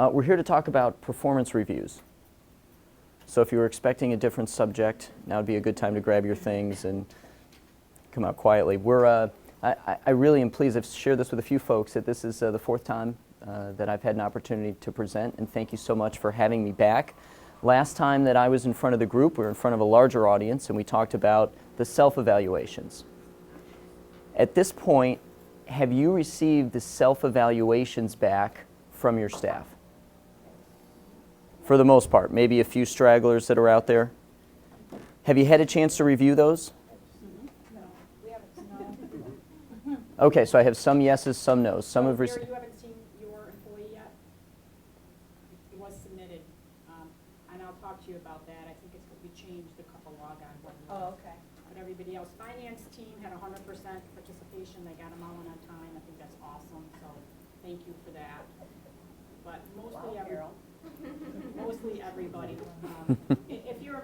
We're here to talk about performance reviews. So if you were expecting a different subject, now would be a good time to grab your things and come out quietly. I really am pleased. I've shared this with a few folks that this is the fourth time that I've had an opportunity to present, and thank you so much for having me back. Last time that I was in front of the group, we were in front of a larger audience, and we talked about the self-evaluations. At this point, have you received the self-evaluations back from your staff? For the most part, maybe a few stragglers that are out there. Have you had a chance to review those? No, we haven't. No. Okay, so I have some yeses, some no's. Some have Gary, received. you haven't seen your employee yet? It was submitted, and I'll talk to you about that. I think we changed a couple logon ones. Oh, okay. But everybody else, finance team had 100% participation. They got them all in on time. I think that's awesome, so thank you for that. But mostly mostly everybody. If you're,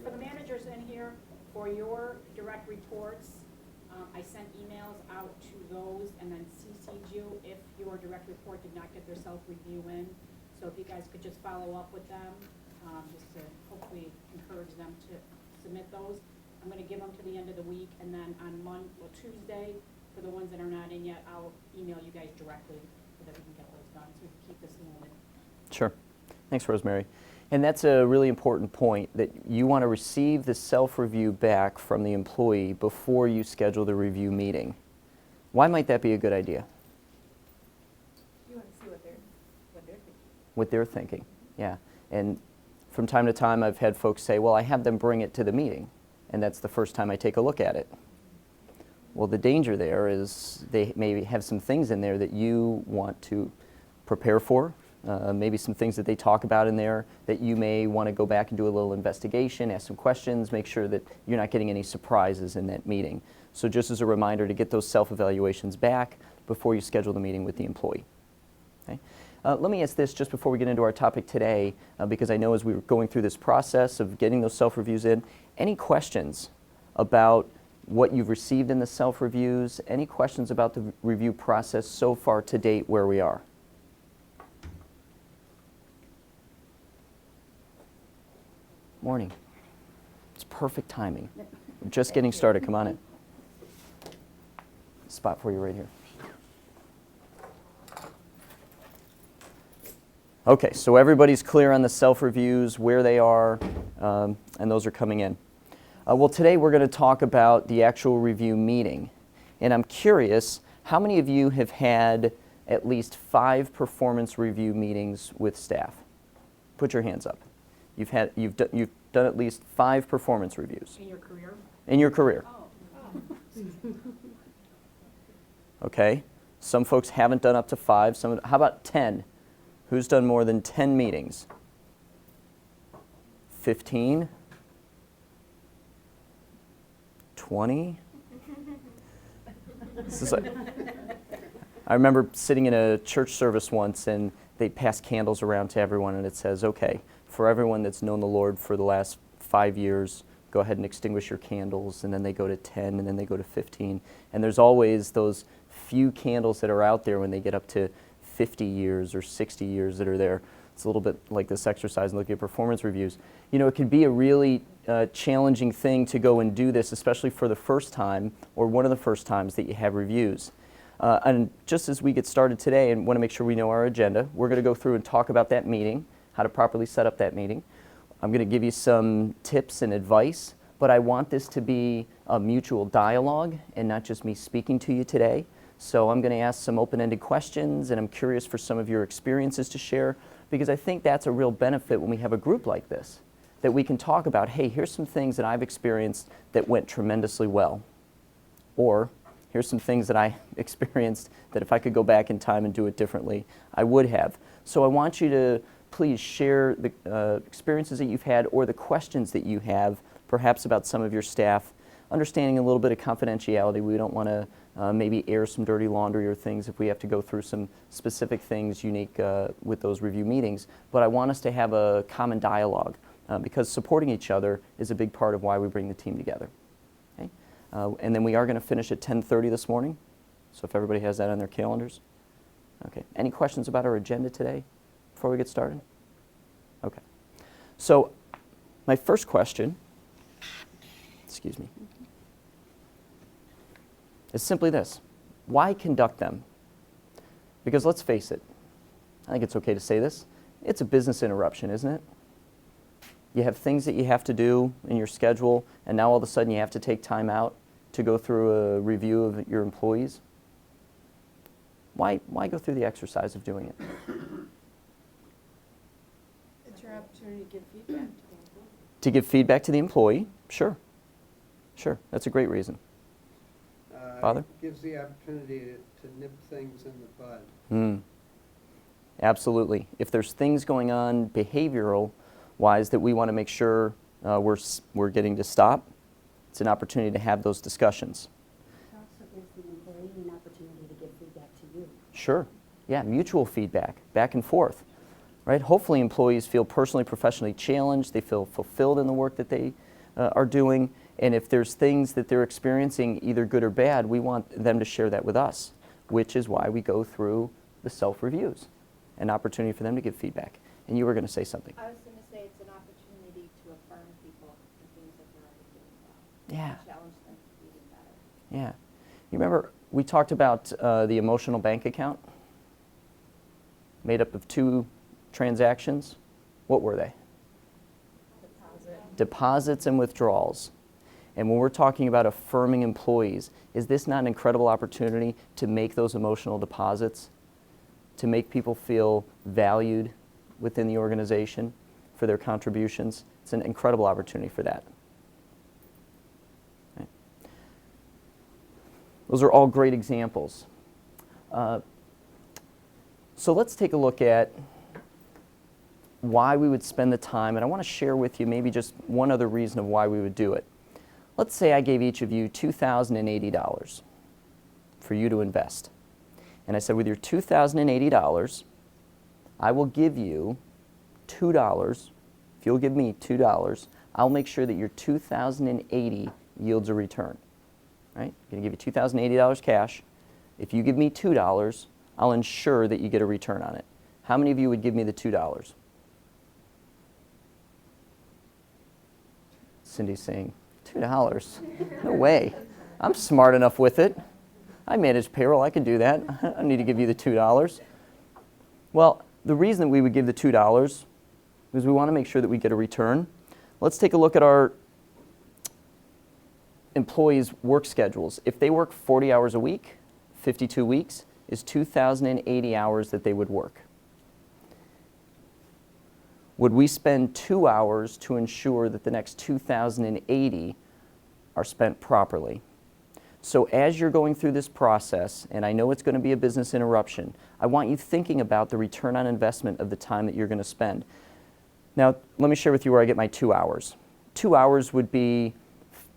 for the managers in here, for your direct reports, I sent emails out to those and then CC'd you if your direct report did not get their self-review in. So if you guys could just follow up with them, just to hopefully encourage them to submit those. I'm going to give them to the end of the week, and then on Tuesday, for the ones that are not in yet, I'll email you guys directly so that we can get those done, so we can keep this moving. Sure. Thanks, Rosemary. And that's a really important point, that you want to receive the self-review back from the employee before you schedule the review meeting. Why might that be a good idea? You want to see what they're thinking. What they're thinking, yeah. And from time to time, I've had folks say, well, I have them bring it to the meeting, and that's the first time I take a look at it. Well, the danger there is they maybe have some things in there that you want to prepare for, maybe some things that they talk about in there that you may want to go back and do a little investigation, ask some questions, make sure that you're not getting any surprises in that meeting. So just as a reminder to get those self-evaluations back before you schedule the meeting with the employee. Okay? Let me ask this just before we get into our topic today, because I know as we were going through this process of getting those self-reviews in, any questions about what you've received in the self-reviews, any questions about the review process so far to date where we are? Morning. It's perfect timing. We're just getting started. Come on in. Spot for you right here. Okay, so everybody's clear on the self-reviews, where they are, and those are coming in. Well, today we're going to talk about the actual review meeting. And I'm curious, how many of you have had at least 5 performance review meetings with staff? Put your hands up. You've done at least 5 performance reviews. In your career? In your career. Oh. Okay. Some folks haven't done up to 5. How about 10? Who's done more than 10 meetings? 15? 20? I remember sitting in a church service once, and they passed candles around to everyone, and it says, okay, for everyone that's known the Lord for the last 5 years, go ahead and extinguish your candles, and then they go to 10, and then they go to 15. And there's always those few candles that are out there when they get up to 50 years or 60 years that are there. It's a little bit like this exercise and looking at performance reviews. You know, it can be a really challenging thing to go and do this, especially for the first time or one of the first times that you have reviews. And just as we get started today and want to make sure we know our agenda, we're going to go through and talk about that meeting, how to properly set up that meeting. I'm going to give you some tips and advice, but I want this to be a mutual dialogue and not just me speaking to you today. So I'm going to ask some open-ended questions, and I'm curious for some of your experiences to share, because I think that's a real benefit when we have a group like this, that we can talk about, hey, here's some things that I've experienced that went tremendously well, or here's some things that I experienced that if I could go back in time and do it differently, I would have. So I want you to please share the experiences that you've had or the questions that you have, perhaps about some of your staff, understanding a little bit of confidentiality. We don't want to maybe air some dirty laundry or things if we have to go through some specific things unique with those review meetings. But I want us to have a common dialogue because supporting each other is a big part of why we bring the team together. Okay? And then we are going to finish at 10:30 this morning. So if everybody has that on their calendars. Okay. Any questions about our agenda today before we get started? Okay. So my first question, excuse me, is simply this. Why conduct them? Because let's face it, I think it's okay to say this, it's a business interruption, isn't it? You have things that you have to do in your schedule, and now all of a sudden you have to take time out to go through a review of your employees. Why go through the exercise of doing it? It's your opportunity to give feedback to the employee. To give feedback to the employee? Sure. Sure, that's a great reason. Father? It gives the opportunity to nip things in the bud. Absolutely. If there's things going on behavioral-wise that we want to make sure we're getting to stop, it's an opportunity to have those discussions. It also gives the employee an opportunity to give feedback to you. Sure. Yeah, mutual feedback, back and forth. Right? Hopefully employees feel personally, professionally challenged, they feel fulfilled in the work that they are doing, and if there's things that they're experiencing, either good or bad, we want them to share that with us, which is why we go through the self-reviews, an opportunity for them to give feedback. And you were going to say something. I was going to say it's an opportunity to affirm people for things that they're already doing well. Yeah. Challenge them to be even better. Yeah. You remember we talked about the emotional bank account made up of 2 transactions? What were they? Deposits and withdrawals. And when we're talking about affirming employees, is this not an incredible opportunity to make those emotional deposits, to make people feel valued within the organization for their contributions? It's an incredible opportunity for that. Okay. Those are all great examples. So let's take a look at why we would spend the time, and I want to share with you maybe just one other reason of why we would do it. Let's say I gave each of you $2,080 for you to invest. And I said, with your $2,080, I will give you $2. If you'll give me $2, I'll make sure that your $2,080 yields a return. Right? I'm going to give you $2,080 cash. If you give me $2, I'll ensure that you get a return on it. How many of you would give me the $2? Cindy's saying, $2? No way. I'm smart enough with it. I manage payroll. I can do that. I don't need to give you the $2. Well, the reason that we would give the $2 is we want to make sure that we get a return. Let's take a look at our employees' work schedules. If they work 40 hours a week, 52 weeks, is 2,080 hours that they would work. Would we spend 2 hours to ensure that the next 2,080 are spent properly? So as you're going through this process, and I know it's going to be a business interruption, I want you thinking about the return on investment of the time that you're going to spend. Now, let me share with you where I get my 2 hours. 2 hours would be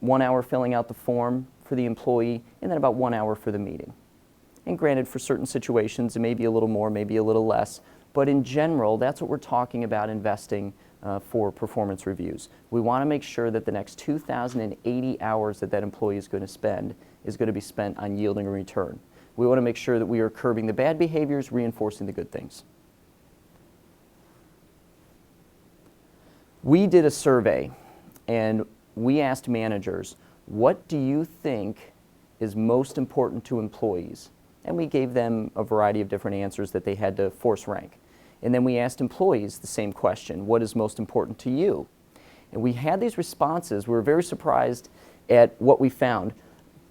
1 hour filling out the form for the employee, and then about 1 hour for the meeting. And granted, for certain situations, it may be a little more, maybe a little less, but in general, that's what we're talking about investing for performance reviews. We want to make sure that the next 2,080 hours that that employee is going to spend is going to be spent on yielding a return. We want to make sure that we are curbing the bad behaviors, reinforcing the good things. We did a survey, and we asked managers, what do you think is most important to employees? And we gave them a variety of different answers that they had to force rank. And then we asked employees the same question, what is most important to you? And we had these responses. We were very surprised at what we found.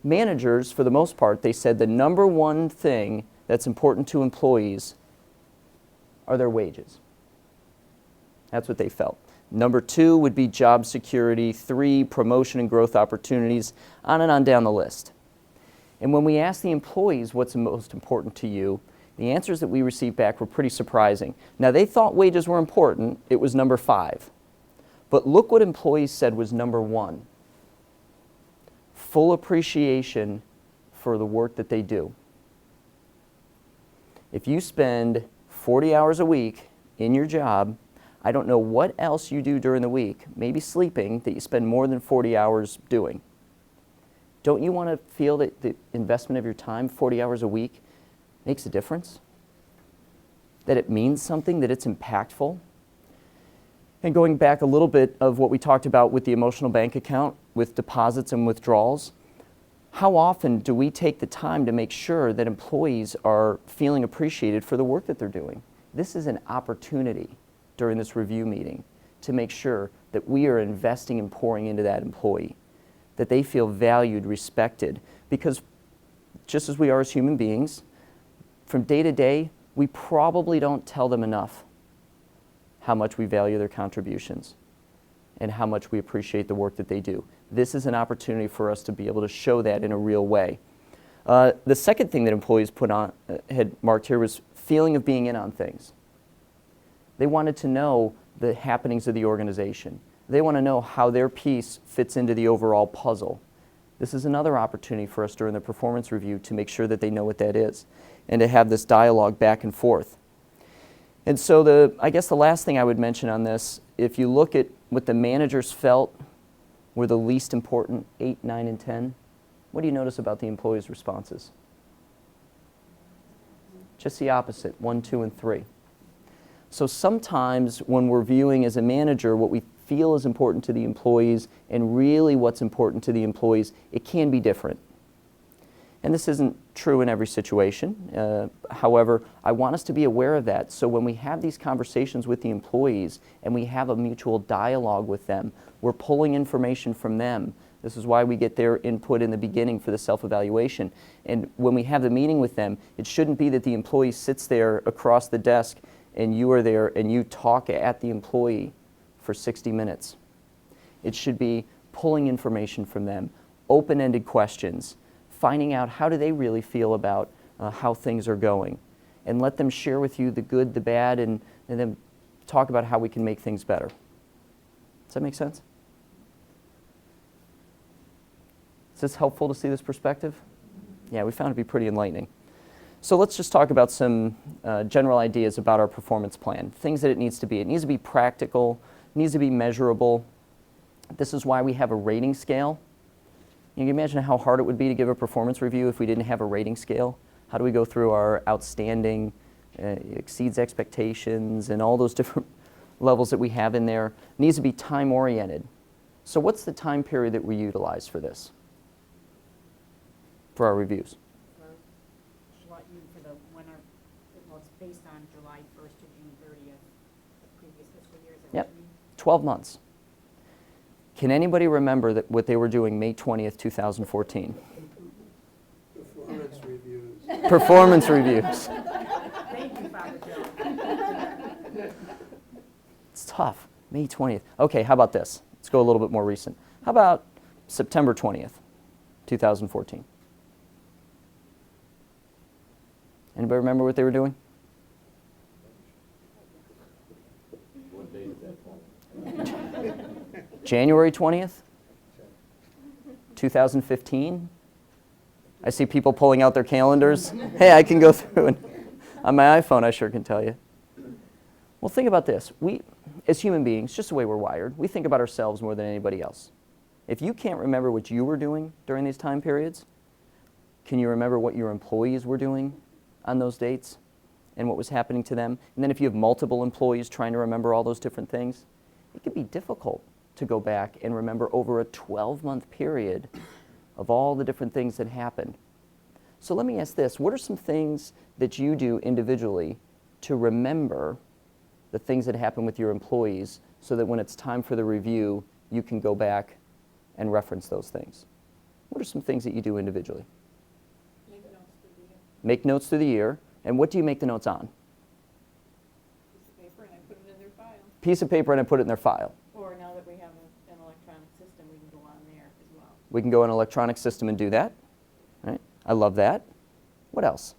Managers, for the most part, they said the number one thing that's important to employees are their wages. That's what they felt. Number 2 would be job security, 3, promotion and growth opportunities, on and on down the list. And when we asked the employees what's most important to you, the answers that we received back were pretty surprising. Now, they thought wages were important. It was number 5. But look what employees said was number 1. Full appreciation for the work that they do. If you spend 40 hours a week in your job, I don't know what else you do during the week, maybe sleeping, that you spend more than 40 hours doing. Don't you want to feel that the investment of your time, 40 hours a week, makes a difference? that it means something, that it's impactful. And going back a little bit of what we talked about with the emotional bank account, with deposits and withdrawals, how often do we take the time to make sure that employees are feeling appreciated for the work that they're doing? This is an opportunity during this review meeting to make sure that we are investing and pouring into that employee, that they feel valued, respected, because just as we are as human beings, from day to day, we probably don't tell them enough how much we value their contributions and how much we appreciate the work that they do. This is an opportunity for us to be able to show that in a real way. The second thing that employees had marked here was feeling of being in on things. They wanted to know the happenings of the organization. They want to know how their piece fits into the overall puzzle. This is another opportunity for us during the performance review to make sure that they know what that is and to have this dialogue back and forth. And so I guess the last thing I would mention on this, if you look at what the managers felt were the least important, 8, 9, and 10, what do you notice about the employees' responses? Just the opposite, 1, 2, and 3. So sometimes when we're viewing as a manager what we feel is important to the employees and really what's important to the employees, it can be different. And this isn't true in every situation. However, I want us to be aware of that. So when we have these conversations with the employees and we have a mutual dialogue with them, we're pulling information from them. This is why we get their input in the beginning for the self-evaluation. And when we have the meeting with them, it shouldn't be that the employee sits there across the desk and you are there and you talk at the employee for 60 minutes. It should be pulling information from them, open-ended questions, finding out how do they really feel about how things are going, and let them share with you the good, the bad, and then talk about how we can make things better. Does that make sense? Is this helpful to see this perspective? Yeah, we found it to be pretty enlightening. So let's just talk about some general ideas about our performance plan, things that it needs to be. It needs to be practical, it needs to be measurable. This is why we have a rating scale. You can imagine how hard it would be to give a performance review if we didn't have a rating scale. How do we go through our outstanding, exceeds expectations, and all those different levels that we have in there? It needs to be time-oriented. So what's the time period that we utilize for this, for our reviews? For the winter, well, it's based on July 1st to June 30th, the previous fiscal year, is that Yep. what you mean? 12 months. Can anybody remember what they were doing May 20th, 2014? Performance reviews. Performance reviews. Thank you, Father Joe. It's tough. May 20th. Okay, how about this? Let's go a little bit more recent. How about September 20th, 2014? Anybody remember what they were doing? January 20th, 2015. I see people pulling out their calendars. Hey, I can go through and on my iPhone, I sure can tell you. Well, think about this. We, as human beings, just the way we're wired, we think about ourselves more than anybody else. If you can't remember what you were doing during these time periods, can you remember what your employees were doing on those dates and what was happening to them? And then if you have multiple employees trying to remember all those different things, it can be difficult to go back and remember over a 12-month period of all the different things that happened. So let me ask this. What are some things that you do individually to remember the things that happen with your employees so that when it's time for the review, you can go back and reference those things? What are some things that you do individually? Make notes through the year. Make notes through the year. And what do you make the notes on? Piece of paper, and I put it in their file. Piece of paper and I put it in their file. Or now that we have an electronic system, we can go on there as well. We can go in an electronic system and do that. Right? I love that. What else?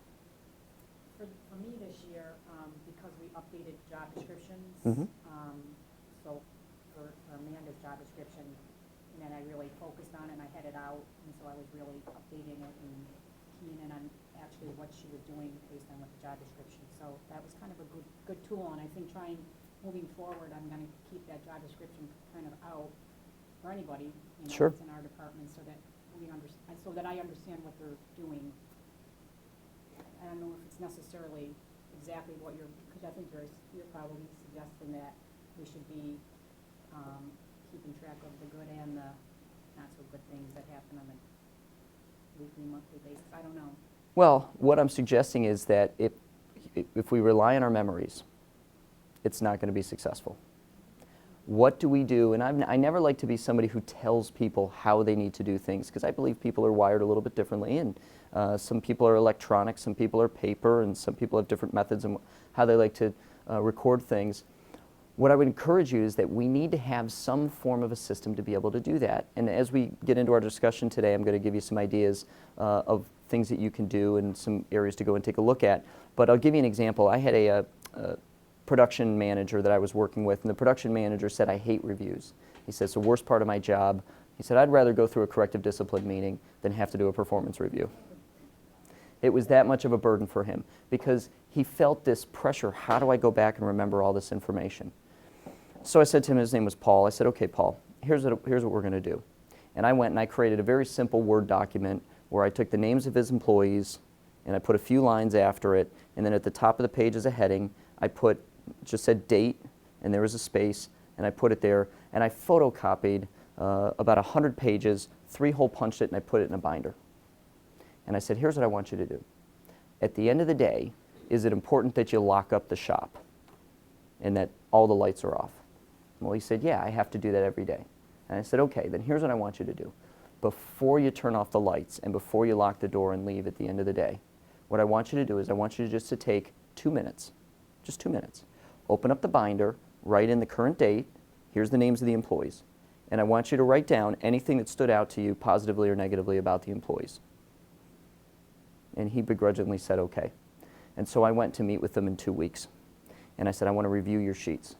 For me this year, because we updated job descriptions, Mhm. so for Amanda's job description, and then I really focused on it and I had it out, and so I was really updating it and keying in on actually what she was doing based on what the job description. So that was kind of a good tool, and I think moving forward, I'm gonna keep that job description kind of out for anybody, Sure. that's in our department, so that so that I understand what they're doing. I don't know if it's necessarily exactly what because I think you're probably suggesting that we should be keeping track of the good and the not so good things that happen on a weekly, monthly basis. I don't know. Well, what I'm suggesting is that if we rely on our memories, it's not going to be successful. What do we do? And I never like to be somebody who tells people how they need to do things, because I believe people are wired a little bit differently, and some people are electronic, some people are paper, and some people have different methods and how they like to record things. What I would encourage you is that we need to have some form of a system to be able to do that. And as we get into our discussion today, I'm going to give you some ideas of things that you can do and some areas to go and take a look at. But I'll give you an example. I had a production manager that I was working with, and the production manager said, "I hate reviews." He said, "It's the worst part of my job." He said, "I'd rather go through a corrective discipline meeting than have to do a performance review." It was that much of a burden for him because he felt this pressure. How do I go back and remember all this information? So I said to him, his name was Paul, I said, "Okay, Paul, here's what we're going to do." And I went and I created a very simple Word document where I took the names of his employees and I put a few lines after it, and then at the top of the page as a heading, I just said date, and there was a space, and I put it there, and I photocopied about 100 pages, 3-hole punched it, and I put it in a binder. And I said, "Here's what I want you to do. At the end of the day, is it important that you lock up the shop and that all the lights are off?" Well, he said, "Yeah, I have to do that every day." And I said, "Okay, then here's what I want you to do. Before you turn off the lights and before you lock the door and leave at the end of the day, what I want you to do is I want you just to take 2 minutes, just 2 minutes. Open up the binder, write in the current date, here's the names of the employees, and I want you to write down anything that stood out to you positively or negatively about the employees." And he begrudgingly said, "Okay." And so I went to meet with them in 2 weeks. And I said, "I want to review your sheets."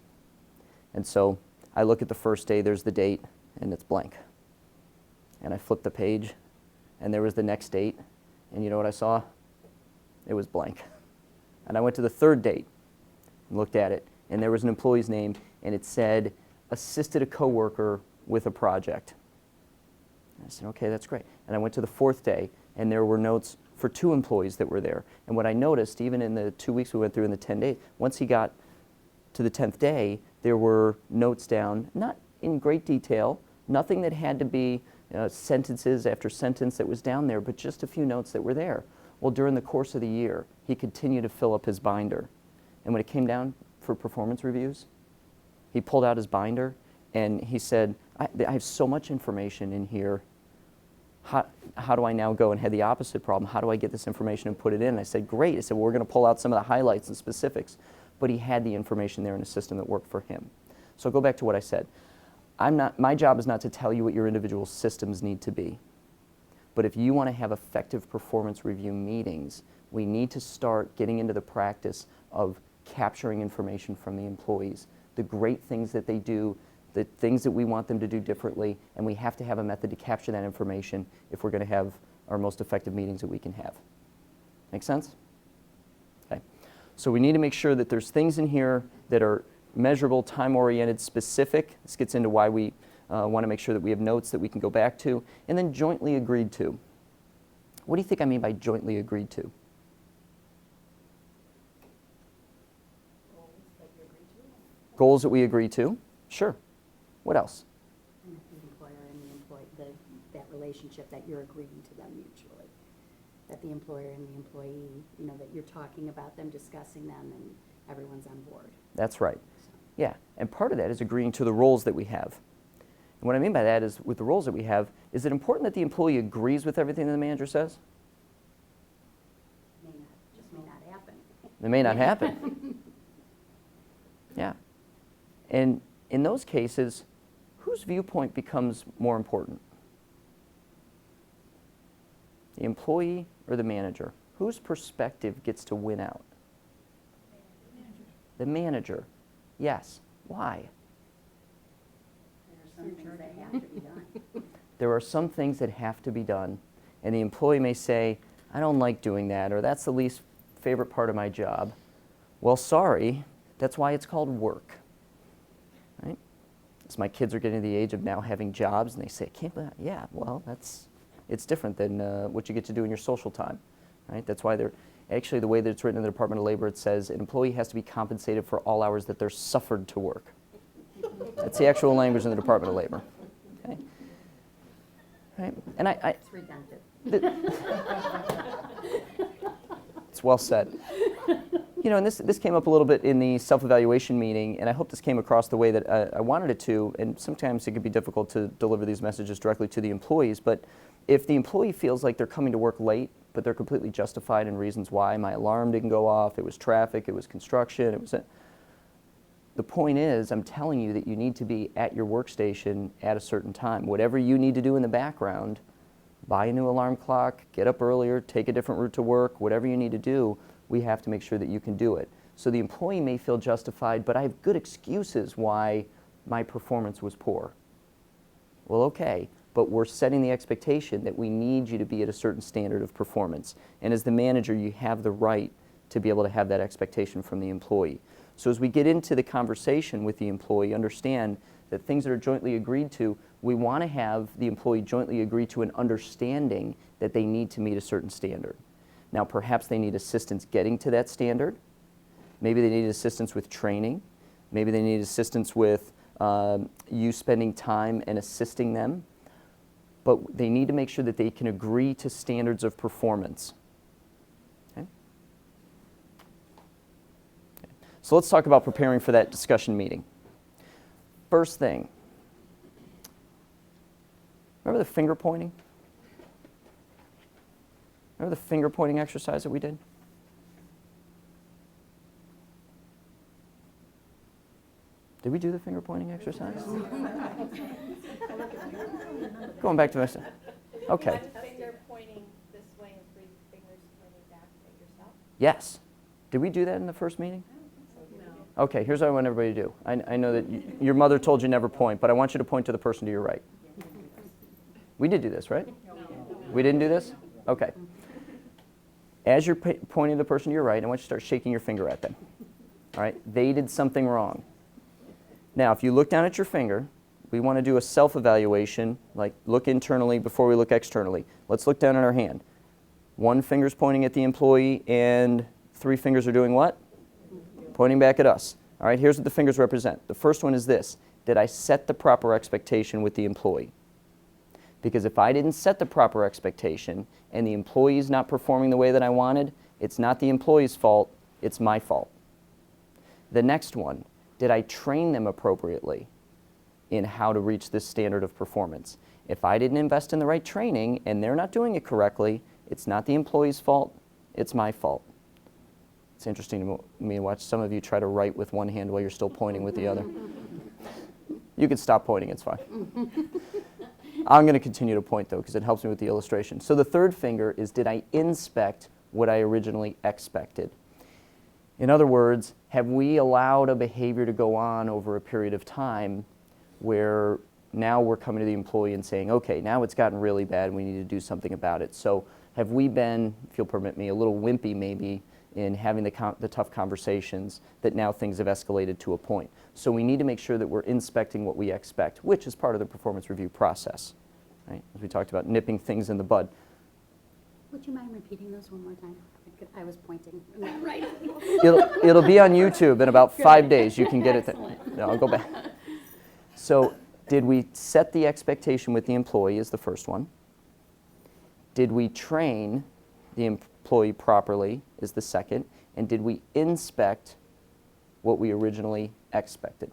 And so I look at the first day, there's the date, and it's blank. And I flipped the page, and there was the next date, and you know what I saw? It was blank. And I went to the third date and looked at it, and there was an employee's name, and it said, "Assisted a coworker with a project." And I said, "Okay, that's great." And I went to the fourth day, and there were notes for 2 employees that were there. And what I noticed, even in the 2 weeks we went through in the 10 days, once he got to the 10th day, there were notes down, not in great detail, nothing that had to be sentences after sentence that was down there, but just a few notes that were there. Well, during the course of the year, he continued to fill up his binder. And when it came down for performance reviews, he pulled out his binder and he said, I have so much information in here. How do I now go and have the opposite problem? How do I get this information and put it in? And I said, "Great." I said, "Well, we're going to pull out some of the highlights and specifics." But he had the information there in a system that worked for him. So I'll go back to what I said. My job is not to tell you what your individual systems need to be. But if you want to have effective performance review meetings, we need to start getting into the practice of capturing information from the employees, the great things that they do, the things that we want them to do differently, and we have to have a method to capture that information if we're going to have our most effective meetings that we can have. Make sense? Okay. So we need to make sure that there's things in here that are measurable, time-oriented, specific. This gets into why we want to make sure that we have notes that we can go back to, and then jointly agreed to. What do you think I mean by jointly agreed to? Goals that we agree to? Sure. What else? And the employer and the employee, that relationship that you're agreeing to them mutually. That the employer and the employee, that you're talking about them, discussing them, and everyone's on board. That's right. Yeah, and part of that is agreeing to the roles that we have. And what I mean by that is, with the roles that we have, is it important that the employee agrees with everything that the manager says? May not happen. It may not happen. Yeah. And in those cases, whose viewpoint becomes more important? The employee or the manager? Whose perspective gets to win out? The manager. Yes. Why? There are some things that have to be done. There are some things that have to be done, and the employee may say, "I don't like doing that," or "That's the least favorite part of my job." Well, sorry, that's why it's called work. Right? As my kids are getting to the age of now having jobs, and they say, "I can't believe that." Yeah, well, it's different than what you get to do in your social time. Right? That's why Actually, the way that it's written in the Department of Labor, it says an employee has to be compensated for all hours that they're suffered to work. That's the actual language in the Department of Labor. Okay? Right? And It's redundant. it's well said. You know, and this came up a little bit in the self-evaluation meeting, and I hope this came across the way that I wanted it to, and sometimes it can be difficult to deliver these messages directly to the employees, but if the employee feels like they're coming to work late, but they're completely justified in reasons why, my alarm didn't go off, it was traffic, it was construction, the point is, I'm telling you that you need to be at your workstation at a certain time. Whatever you need to do in the background, buy a new alarm clock, get up earlier, take a different route to work, whatever you need to do, we have to make sure that you can do it. So the employee may feel justified, but I have good excuses why my performance was poor. Well, okay, but we're setting the expectation that we need you to be at a certain standard of performance. And as the manager, you have the right to be able to have that expectation from the employee. So as we get into the conversation with the employee, understand that things that are jointly agreed to, we want to have the employee jointly agree to an understanding that they need to meet a certain standard. Now, perhaps they need assistance getting to that standard. Maybe they need assistance with training. Maybe they need assistance with you spending time and assisting them. But they need to make sure that they can agree to standards of performance. Okay? So let's talk about preparing for that discussion meeting. First thing, remember the finger pointing? Remember the finger pointing exercise that we did? Did we do the finger pointing exercise? Going back to my... Okay. One finger pointing this way and three fingers pointing back at yourself? Yes. Did we do that in the first meeting? Okay, here's what I want everybody to do. I know that your mother told you never point, but I want you to point to the person to your right. We did do this, right? We didn't do this? Okay. As you're pointing to the person to your right, I want you to start shaking your finger at them. All right? They did something wrong. Now, if you look down at your finger, we want to do a self-evaluation, like look internally before we look externally. Let's look down at our hand. One finger's pointing at the employee, and three fingers are doing what? Pointing back at us. All right, here's what the fingers represent. The first one is this. Did I set the proper expectation with the employee? Because if I didn't set the proper expectation and the employee is not performing the way that I wanted, it's not the employee's fault, it's my fault. The next one, did I train them appropriately in how to reach this standard of performance? If I didn't invest in the right training and they're not doing it correctly, it's not the employee's fault, it's my fault. It's interesting to me to watch some of you try to write with one hand while you're still pointing with the other. You can stop pointing, it's fine. I'm going to continue to point though because it helps me with the illustration. So the third finger is, did I inspect what I originally expected? In other words, have we allowed a behavior to go on over a period of time where now we're coming to the employee and saying, okay, now it's gotten really bad and we need to do something about it. So have we been, if you'll permit me, a little wimpy maybe in having the tough conversations that now things have escalated to a point? So we need to make sure that we're inspecting what we expect, which is part of the performance review process, right? As we talked about nipping things in the bud. Would you mind repeating those one more time? I was pointing. Right. It'll be on YouTube in about 5 days. You can get it there. Excellent. No, I'll go back. So did we set the expectation with the employee is the first one. Did we train the employee properly is the second. And did we inspect what we originally expected?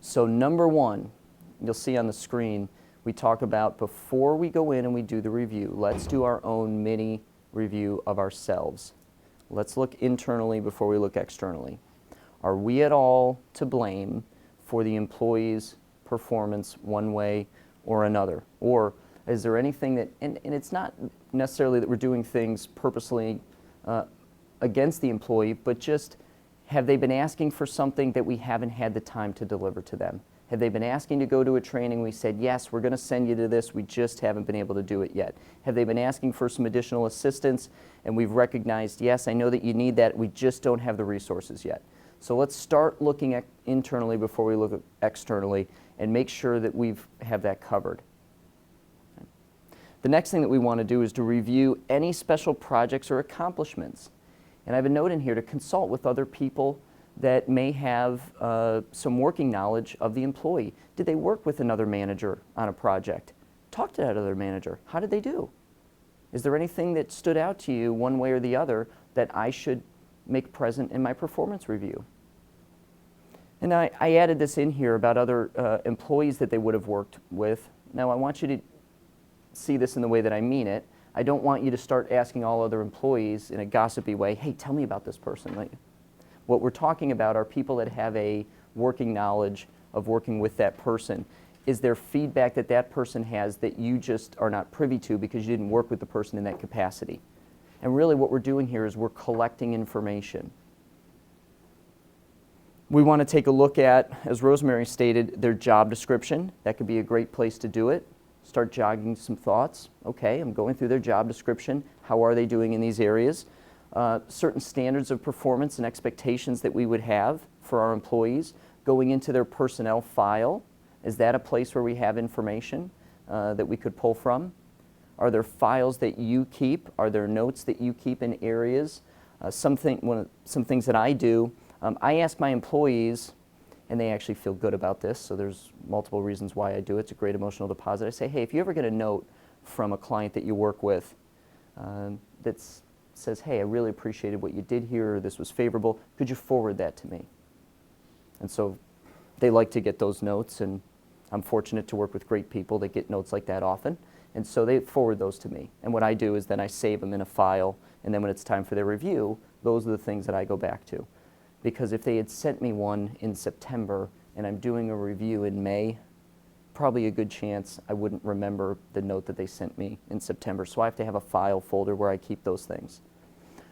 So number one, you'll see on the screen, we talk about before we go in and we do the review, let's do our own mini review of ourselves. Let's look internally before we look externally. Are we at all to blame for the employee's performance one way or another? Or is there anything that, and it's not necessarily that we're doing things purposely against the employee, but just have they been asking for something that we haven't had the time to deliver to them? Have they been asking to go to a training? We said, yes, we're going to send you to this. We just haven't been able to do it yet. Have they been asking for some additional assistance? And we've recognized, yes, I know that you need that. We just don't have the resources yet. So let's start looking at internally before we look at externally and make sure that we have that covered. The next thing that we want to do is to review any special projects or accomplishments. And I have a note in here to consult with other people that may have some working knowledge of the employee. Did they work with another manager on a project? Talk to that other manager. How did they do? Is there anything that stood out to you one way or the other that I should make present in my performance review? And I added this in here about other employees that they would have worked with. Now I want you to see this in the way that I mean it. I don't want you to start asking all other employees in a gossipy way, hey, tell me about this person. Like, what we're talking about are people that have a working knowledge of working with that person. Is there feedback that that person has that you just are not privy to because you didn't work with the person in that capacity? And really what we're doing here is we're collecting information. We want to take a look at, as Rosemary stated, their job description. That could be a great place to do it. Start jogging some thoughts. Okay, I'm going through their job description. How are they doing in these areas? Certain standards of performance and expectations that we would have for our employees. Going into their personnel file. Is that a place where we have information that we could pull from? Are there files that you keep? Are there notes that you keep in areas? Some things that I do, I ask my employees, and they actually feel good about this, so there's multiple reasons why I do it. It's a great emotional deposit. I say, hey, if you ever get a note from a client that you work with that says, hey, I really appreciated what you did here, or this was favorable, could you forward that to me? And so they like to get those notes, and I'm fortunate to work with great people that get notes like that often. And so they forward those to me. And what I do is then I save them in a file, and then when it's time for their review, those are the things that I go back to. Because if they had sent me one in September and I'm doing a review in May, probably a good chance I wouldn't remember the note that they sent me in September. So I have to have a file folder where I keep those things.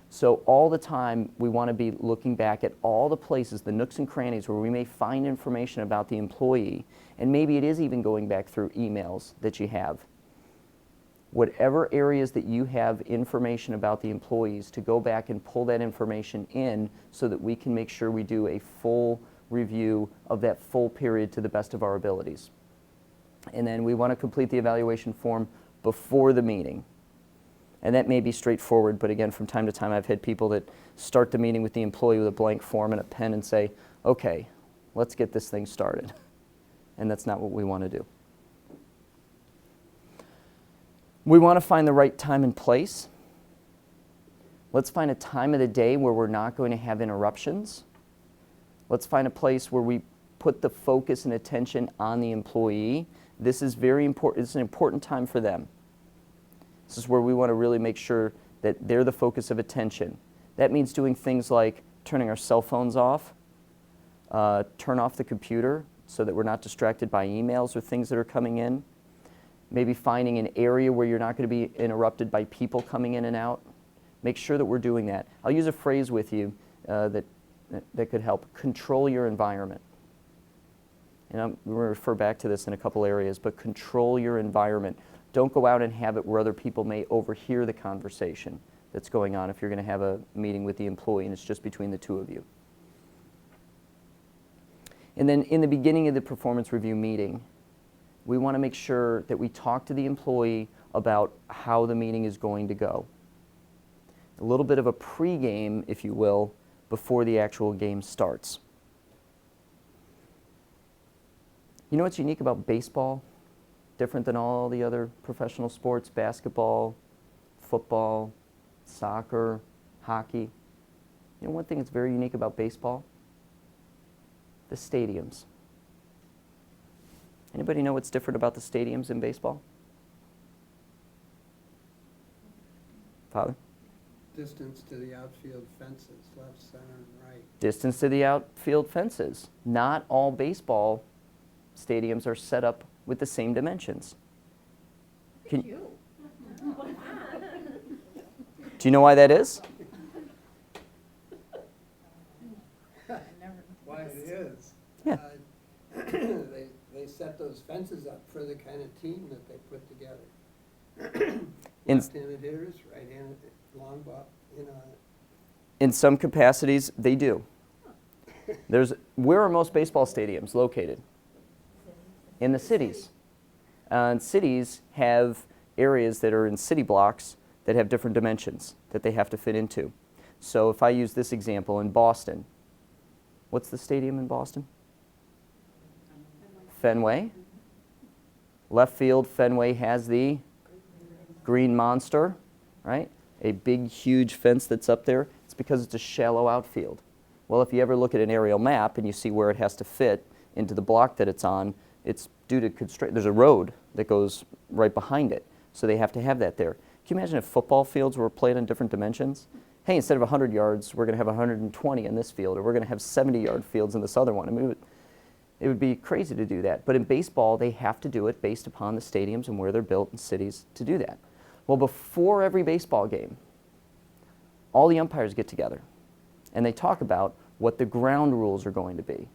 So all the time we want to be looking back at all the places, the nooks and crannies where we may find information about the employee, and maybe it is even going back through emails that you have. Whatever areas that you have information about the employees, to go back and pull that information in so that we can make sure we do a full review of that full period to the best of our abilities. And then we want to complete the evaluation form before the meeting. And that may be straightforward, but again, from time to time I've had people that start the meeting with the employee with a blank form and a pen and say, okay, let's get this thing started. And that's not what we want to do. We want to find the right time and place. Let's find a time of the day where we're not going to have interruptions. Let's find a place where we put the focus and attention on the employee. This is very important. It's an important time for them. This is where we want to really make sure that they're the focus of attention. That means doing things like turning our cell phones off, turn off the computer so that we're not distracted by emails or things that are coming in. Maybe finding an area where you're not going to be interrupted by people coming in and out. Make sure that we're doing that. I'll use a phrase with you that could help. Control your environment. And I'm going to refer back to this in a couple areas, but control your environment. Don't go out and have it where other people may overhear the conversation that's going on if you're going to have a meeting with the employee and it's just between the two of you. And then in the beginning of the performance review meeting, we want to make sure that we talk to the employee about how the meeting is going to go. A little bit of a pre-game, if you will, before the actual game starts. You know what's unique about baseball? Different than all the other professional sports, basketball, football, soccer, hockey. You know one thing that's very unique about baseball? The stadiums. Anybody know what's different about the stadiums in baseball? Father? Distance to the outfield fences, left, center, and right. Distance to the outfield fences. Not all baseball stadiums are set up with the same dimensions. Do you know why that is? Why it is. Yeah. They set those fences up for the kind of team that they put together. In- Left-handed hitters, right-handed, long ball, you know. In some capacities, they do. Where are most baseball stadiums located? In the cities. And cities have areas that are in city blocks that have different dimensions that they have to fit into. So if I use this example in Boston, what's the stadium in Boston? Fenway. Left field, Fenway has the green monster, right? A big, huge fence that's up there. It's because it's a shallow outfield. Well, if you ever look at an aerial map and you see where it has to fit into the block that it's on, it's due to constraint. There's a road that goes right behind it, so they have to have that there. Can you imagine if football fields were played on different dimensions? Hey, instead of 100 yards, we're going to have 120 in this field, or we're going to have 70-yard fields in this other one. I mean, it would be crazy to do that. But in baseball, they have to do it based upon the stadiums and where they're built in cities to do that. Well, before every baseball game, all the umpires get together, and they talk about what the ground rules are going to be.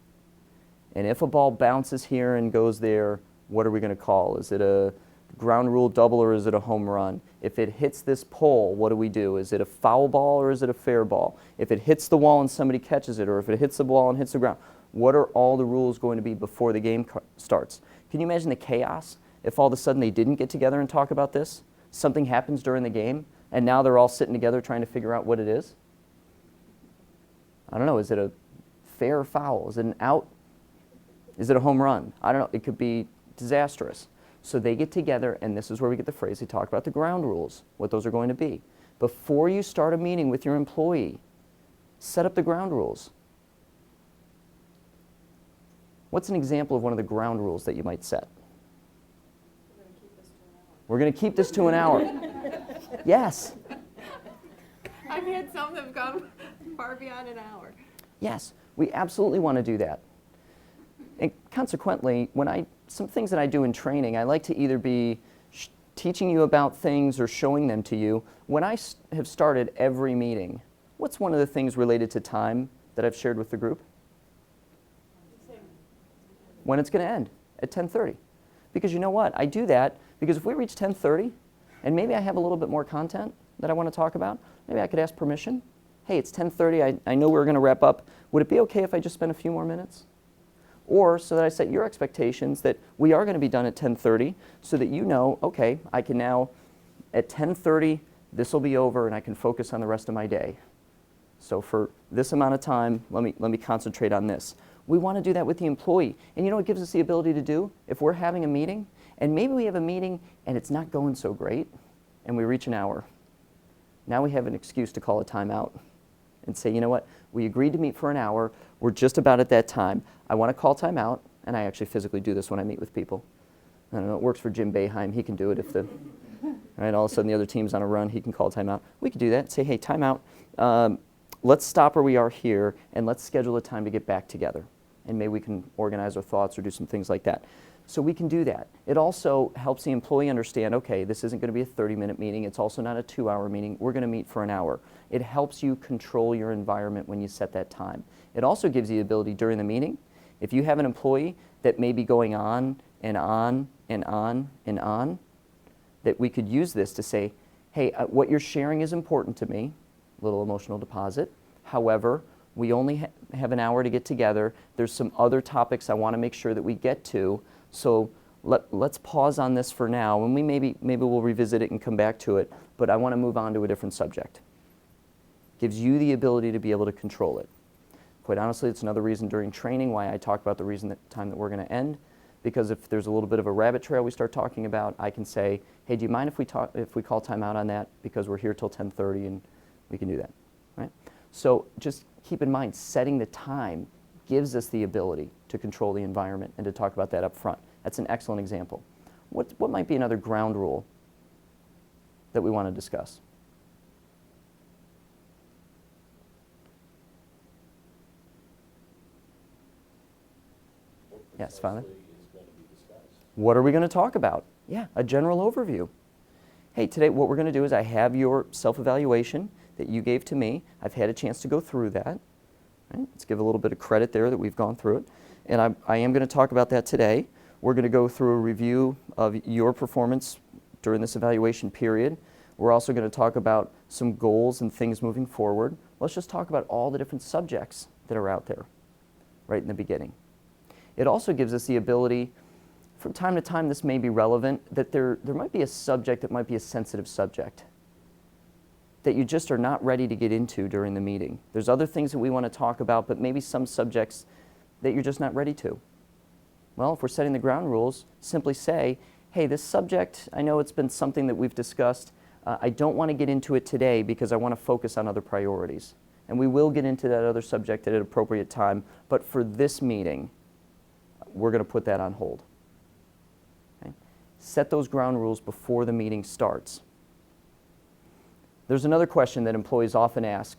And if a ball bounces here and goes there, what are we going to call? Is it a ground rule double or is it a home run? If it hits this pole, what do we do? Is it a foul ball or is it a fair ball? If it hits the wall and somebody catches it, or if it hits the wall and hits the ground, what are all the rules going to be before the game starts? Can you imagine the chaos if all of a sudden they didn't get together and talk about this? Something happens during the game, and now they're all sitting together trying to figure out what it is? I don't know. Is it a fair or foul? Is it an out? Is it a home run? I don't know. It could be disastrous. So they get together, and this is where we get the phrase, they talk about the ground rules, what those are going to be. Before you start a meeting with your employee, set up the ground rules. What's an example of one of the ground rules that you might set? We're going to keep this to an hour. Yes. I've had some that have gone far beyond an hour. Yes, we absolutely want to do that. And consequently, some things that I do in training, I like to either be teaching you about things or showing them to you. When I have started every meeting, what's one of the things related to time that I've shared with the group? When it's going to end, at 10:30. Because you know what? I do that because if we reach 10:30, and maybe I have a little bit more content that I want to talk about, maybe I could ask permission. Hey, it's 10:30, I know we're going to wrap up. Would it be okay if I just spend a few more minutes? Or so that I set your expectations that we are going to be done at 10:30 so that you know, okay, I can now, at 10:30, this will be over and I can focus on the rest of my day. So for this amount of time, let me concentrate on this. We want to do that with the employee. And you know what it gives us the ability to do? If we're having a meeting, and maybe we have a meeting and it's not going so great, and we reach an hour, now we have an excuse to call a timeout and say, you know what, we agreed to meet for an hour, we're just about at that time. I want to call timeout, and I actually physically do this when I meet with people. I don't know, it works for Jim Boeheim, he can do it if right, all of a sudden the other team's on a run, he can call timeout. We could do that, say, hey, timeout, let's stop where we are here, and let's schedule a time to get back together. And maybe we can organize our thoughts or do some things like that. So we can do that. It also helps the employee understand, okay, this isn't going to be a 30-minute meeting. It's also not a 2-hour meeting. We're going to meet for an hour. It helps you control your environment when you set that time. It also gives you the ability during the meeting, if you have an employee that may be going on and on and on and on, that we could use this to say, hey, what you're sharing is important to me, a little emotional deposit. However, we only have an hour to get together. There's some other topics I want to make sure that we get to. So let's pause on this for now, and maybe we'll revisit it and come back to it, but I want to move on to a different subject. Gives you the ability to be able to control it. Quite honestly, it's another reason during training why I talk about the time that we're going to end, because if there's a little bit of a rabbit trail we start talking about, I can say, hey, do you mind if we call time out on that, because we're here till 10:30 and we can do that, right? So just keep in mind, setting the time gives us the ability to control the environment and to talk about that up front. That's an excellent example. What might be another ground rule that we want to discuss? Yes, Father? What are we going to talk about? Yeah, a general overview. Hey, today what we're going to do is I have your self-evaluation that you gave to me. I've had a chance to go through that. Right? Let's give a little bit of credit there that we've gone through it. And I am going to talk about that today. We're going to go through a review of your performance during this evaluation period. We're also going to talk about some goals and things moving forward. Let's just talk about all the different subjects that are out there right in the beginning. It also gives us the ability from time to time this may be relevant, that there might be a subject that might be a sensitive subject that you just are not ready to get into during the meeting. There's other things that we want to talk about, but maybe some subjects that you're just not ready to. Well, if we're setting the ground rules, simply say, hey, this subject, I know it's been something that we've discussed. I don't want to get into it today because I want to focus on other priorities. And we will get into that other subject at an appropriate time, but for this meeting, we're going to put that on hold. Okay? Set those ground rules before the meeting starts. There's another question that employees often ask.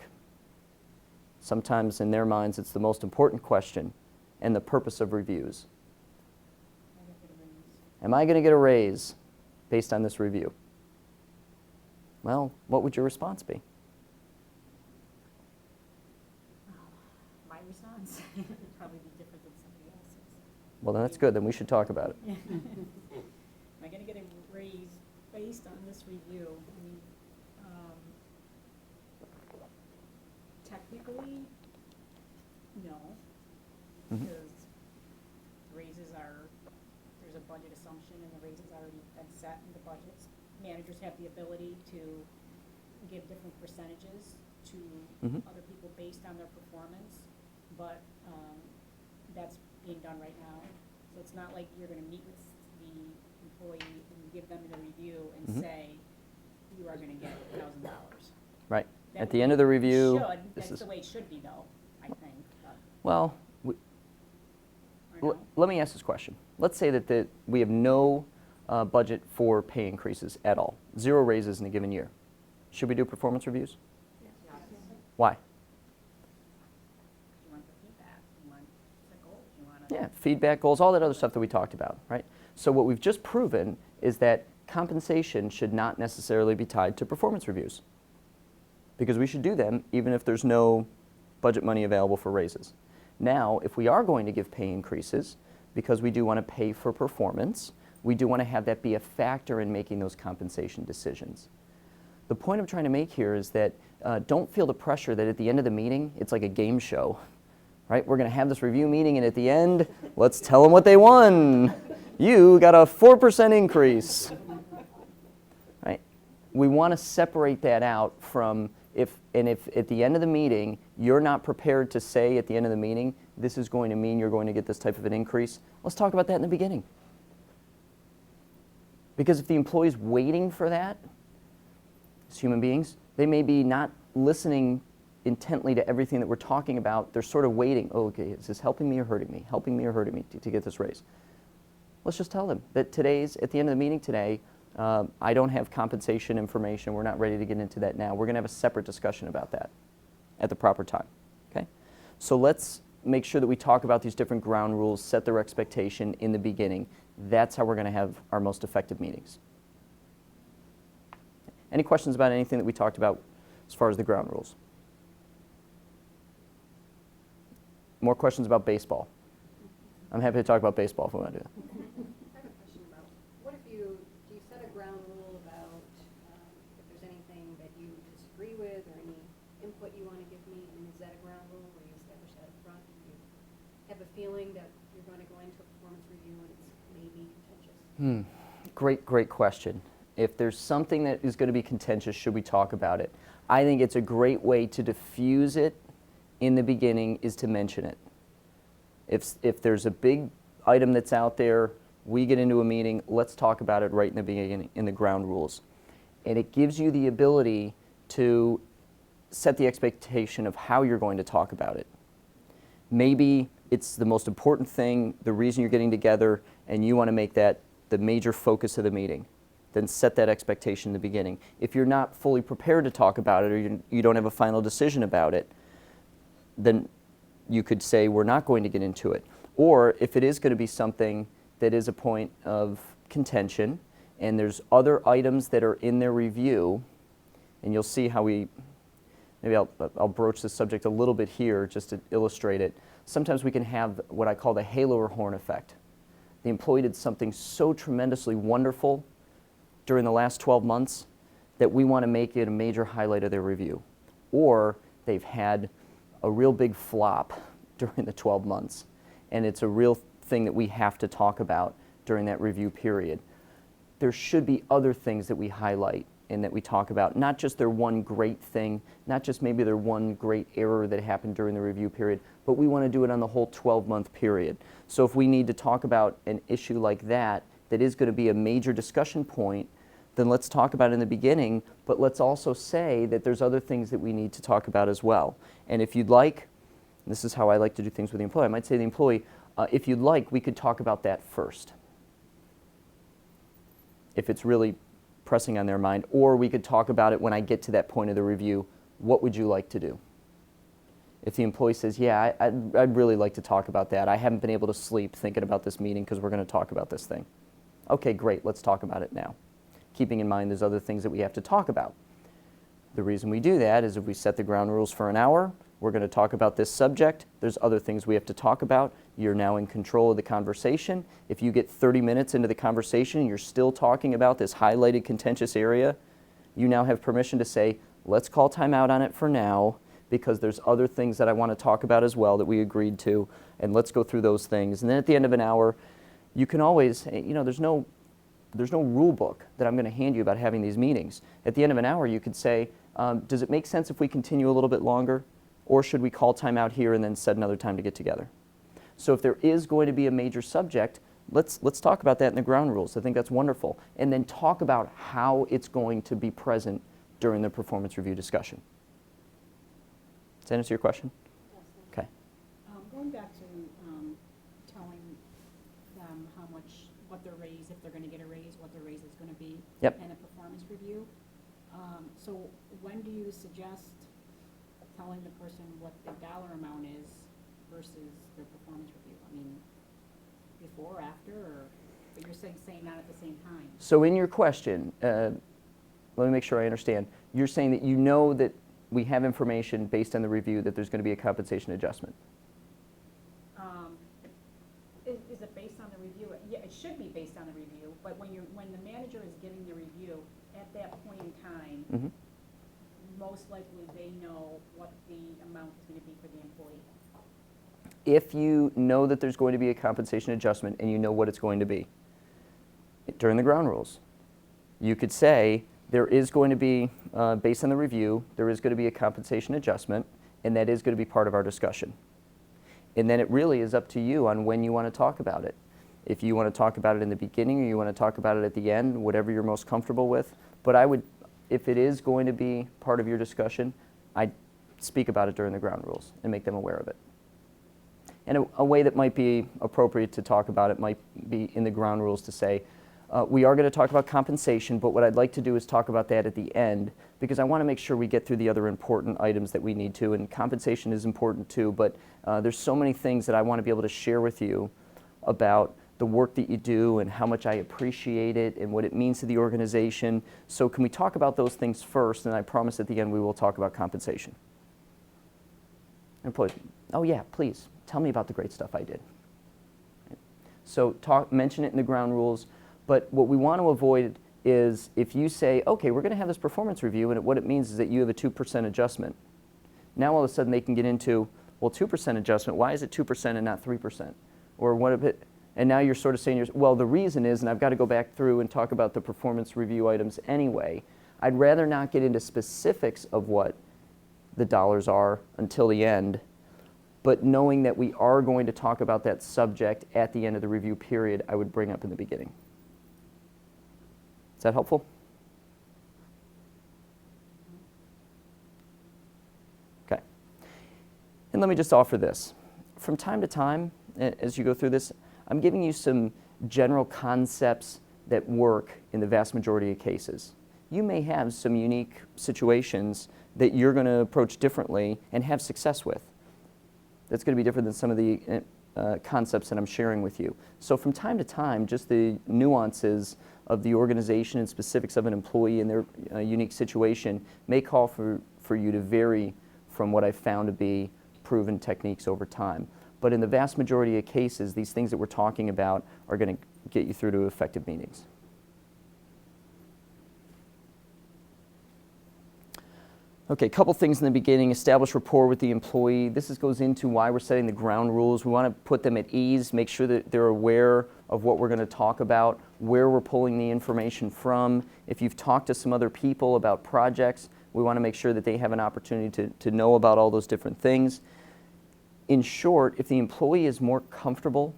Sometimes in their minds it's the most important question and the purpose of reviews. Am I going to get a raise based on this review? Well, what would your response be? My response would probably be different than somebody else's. Well, then that's good. Then we should talk about it. Am I gonna get a raise based on this review? I mean, technically, no, Mhm. because raises are, there's a budget assumption and the raises already been set in the budgets. Managers have the ability to give different percentages to Mhm. other people based on their performance, but that's being done right now. So it's not like you're gonna meet with the employee and give them the review and Mhm. say, you are gonna get $1,000. Right. That At the end of the review, should, this that's is, the way it should be though, I think, well, or no? let me ask this question. Let's say that we have no budget for pay increases at all. 0 raises in a given year. Should we do performance reviews? Why? You want the feedback, you want the goals, you wanna. Yeah, feedback goals, all that other stuff that we talked about, right? So what we've just proven is that compensation should not necessarily be tied to performance reviews, because we should do them even if there's no budget money available for raises. Now, if we are going to give pay increases, because we do want to pay for performance, we do want to have that be a factor in making those compensation decisions. The point I'm trying to make here is that don't feel the pressure that at the end of the meeting, it's like a game show, right? We're going to have this review meeting, and at the end, let's tell them what they won. You got a 4% increase, right? We want to separate that out from if at the end of the meeting, you're not prepared to say at the end of the meeting, this is going to mean you're going to get this type of an increase, let's talk about that in the beginning. Because if the employee's waiting for that, as human beings, they may be not listening intently to everything that we're talking about. They're sort of waiting. Oh, okay, is this helping me or hurting me? Helping me or hurting me to get this raise? Let's just tell them that at the end of the meeting today, I don't have compensation information. We're not ready to get into that now. We're going to have a separate discussion about that at the proper time. Okay? So let's make sure that we talk about these different ground rules, set their expectation in the beginning. That's how we're going to have our most effective meetings. Any questions about anything that we talked about as far as the ground rules? More questions about baseball? I'm happy to talk about baseball if we want to do that. I have a question about, what if do you set a ground rule about if there's anything that you disagree with or any input you want to give me, and is that a ground rule where you establish that up front? If you have a feeling that you're going to go into a performance review and it's maybe contentious? Great question. If there's something that is going to be contentious, should we talk about it? I think it's a great way to diffuse it in the beginning is to mention it. If there's a big item that's out there, we get into a meeting, let's talk about it right in the beginning in the ground rules. And it gives you the ability to set the expectation of how you're going to talk about it. Maybe it's the most important thing, the reason you're getting together, and you want to make that the major focus of the meeting. Then set that expectation in the beginning. If you're not fully prepared to talk about it, or you don't have a final decision about it, then you could say we're not going to get into it. Or if it is going to be something that is a point of contention, and there's other items that are in their review, and you'll see how maybe I'll broach this subject a little bit here just to illustrate it. Sometimes we can have what I call the halo or horn effect. The employee did something so tremendously wonderful during the last 12 months that we want to make it a major highlight of their review. Or they've had a real big flop during the 12 months, and it's a real thing that we have to talk about during that review period. There should be other things that we highlight and that we talk about, not just their one great thing, not just maybe their one great error that happened during the review period, but we want to do it on the whole 12-month period. So if we need to talk about an issue like that is going to be a major discussion point, then let's talk about it in the beginning, but let's also say that there's other things that we need to talk about as well. And if you'd like, this is how I like to do things with the employee, I might say to the employee, if you'd like, we could talk about that first, if it's really pressing on their mind, or we could talk about it when I get to that point of the review. What would you like to do? If the employee says, yeah, I'd really like to talk about that. I haven't been able to sleep thinking about this meeting because we're going to talk about this thing. Okay, great, let's talk about it now. Keeping in mind there's other things that we have to talk about. The reason we do that is if we set the ground rules for an hour, we're going to talk about this subject. There's other things we have to talk about. You're now in control of the conversation. If you get 30 minutes into the conversation and you're still talking about this highlighted contentious area, you now have permission to say, let's call time out on it for now because there's other things that I want to talk about as well that we agreed to, and let's go through those things. And then at the end of an hour, you can always, there's no rule book that I'm going to hand you about having these meetings. At the end of an hour, you could say, does it make sense if we continue a little bit longer? Or should we call time out here and then set another time to get together? So if there is going to be a major subject, let's talk about that in the ground rules. I think that's wonderful. And then talk about how it's going to be present during the performance review discussion. Does that answer your question? Okay. Going back to telling them what their raise, if they're going to get a raise, what their raise is going to be, Yep. and a performance review. So when do you suggest telling the person what the dollar amount is versus their performance review? I mean, before, after, or but you're saying not at the same time? So in your question, let me make sure I understand. You're saying that you know that we have information based on the review that there's going to be a compensation adjustment. Is it based on the review? Yeah, it should be based on the review, but when the manager is giving the review, at that point in time, Mm-hmm. most likely they know what the amount is going to be for the employee. If you know that there's going to be a compensation adjustment and you know what it's going to be, during the ground rules, you could say there is going to be, based on the review, there is going to be a compensation adjustment, and that is going to be part of our discussion. And then it really is up to you on when you want to talk about it. If you want to talk about it in the beginning or you want to talk about it at the end, whatever you're most comfortable with. But I would, if it is going to be part of your discussion, I'd speak about it during the ground rules and make them aware of it. And a way that might be appropriate to talk about it might be in the ground rules to say, we are going to talk about compensation, but what I'd like to do is talk about that at the end because I want to make sure we get through the other important items that we need to, and compensation is important too, but there's so many things that I want to be able to share with you about the work that you do and how much I appreciate it and what it means to the organization. So can we talk about those things first, and I promise at the end we will talk about compensation. Employees, oh yeah, please, tell me about the great stuff I did. So mention it in the ground rules, but what we want to avoid is if you say, okay, we're going to have this performance review, and what it means is that you have a 2% adjustment. Now all of a sudden they can get into, well, 2% adjustment, why is it 2% and not 3%? Or what if it, and now you're sort of saying, well, the reason is, and I've got to go back through and talk about the performance review items anyway. I'd rather not get into specifics of what the dollars are until the end, but knowing that we are going to talk about that subject at the end of the review period, I would bring up in the beginning. Is that helpful? Okay. And let me just offer this. From time to time, as you go through this, I'm giving you some general concepts that work in the vast majority of cases. You may have some unique situations that you're going to approach differently and have success with. That's going to be different than some of the concepts that I'm sharing with you. So from time to time, just the nuances of the organization and specifics of an employee and their unique situation may call for you to vary from what I've found to be proven techniques over time. But in the vast majority of cases, these things that we're talking about are going to get you through to effective meetings. Okay, a couple things in the beginning. Establish rapport with the employee. This goes into why we're setting the ground rules. We want to put them at ease, make sure that they're aware of what we're going to talk about, where we're pulling the information from. If you've talked to some other people about projects, we want to make sure that they have an opportunity to know about all those different things. In short, if the employee is more comfortable,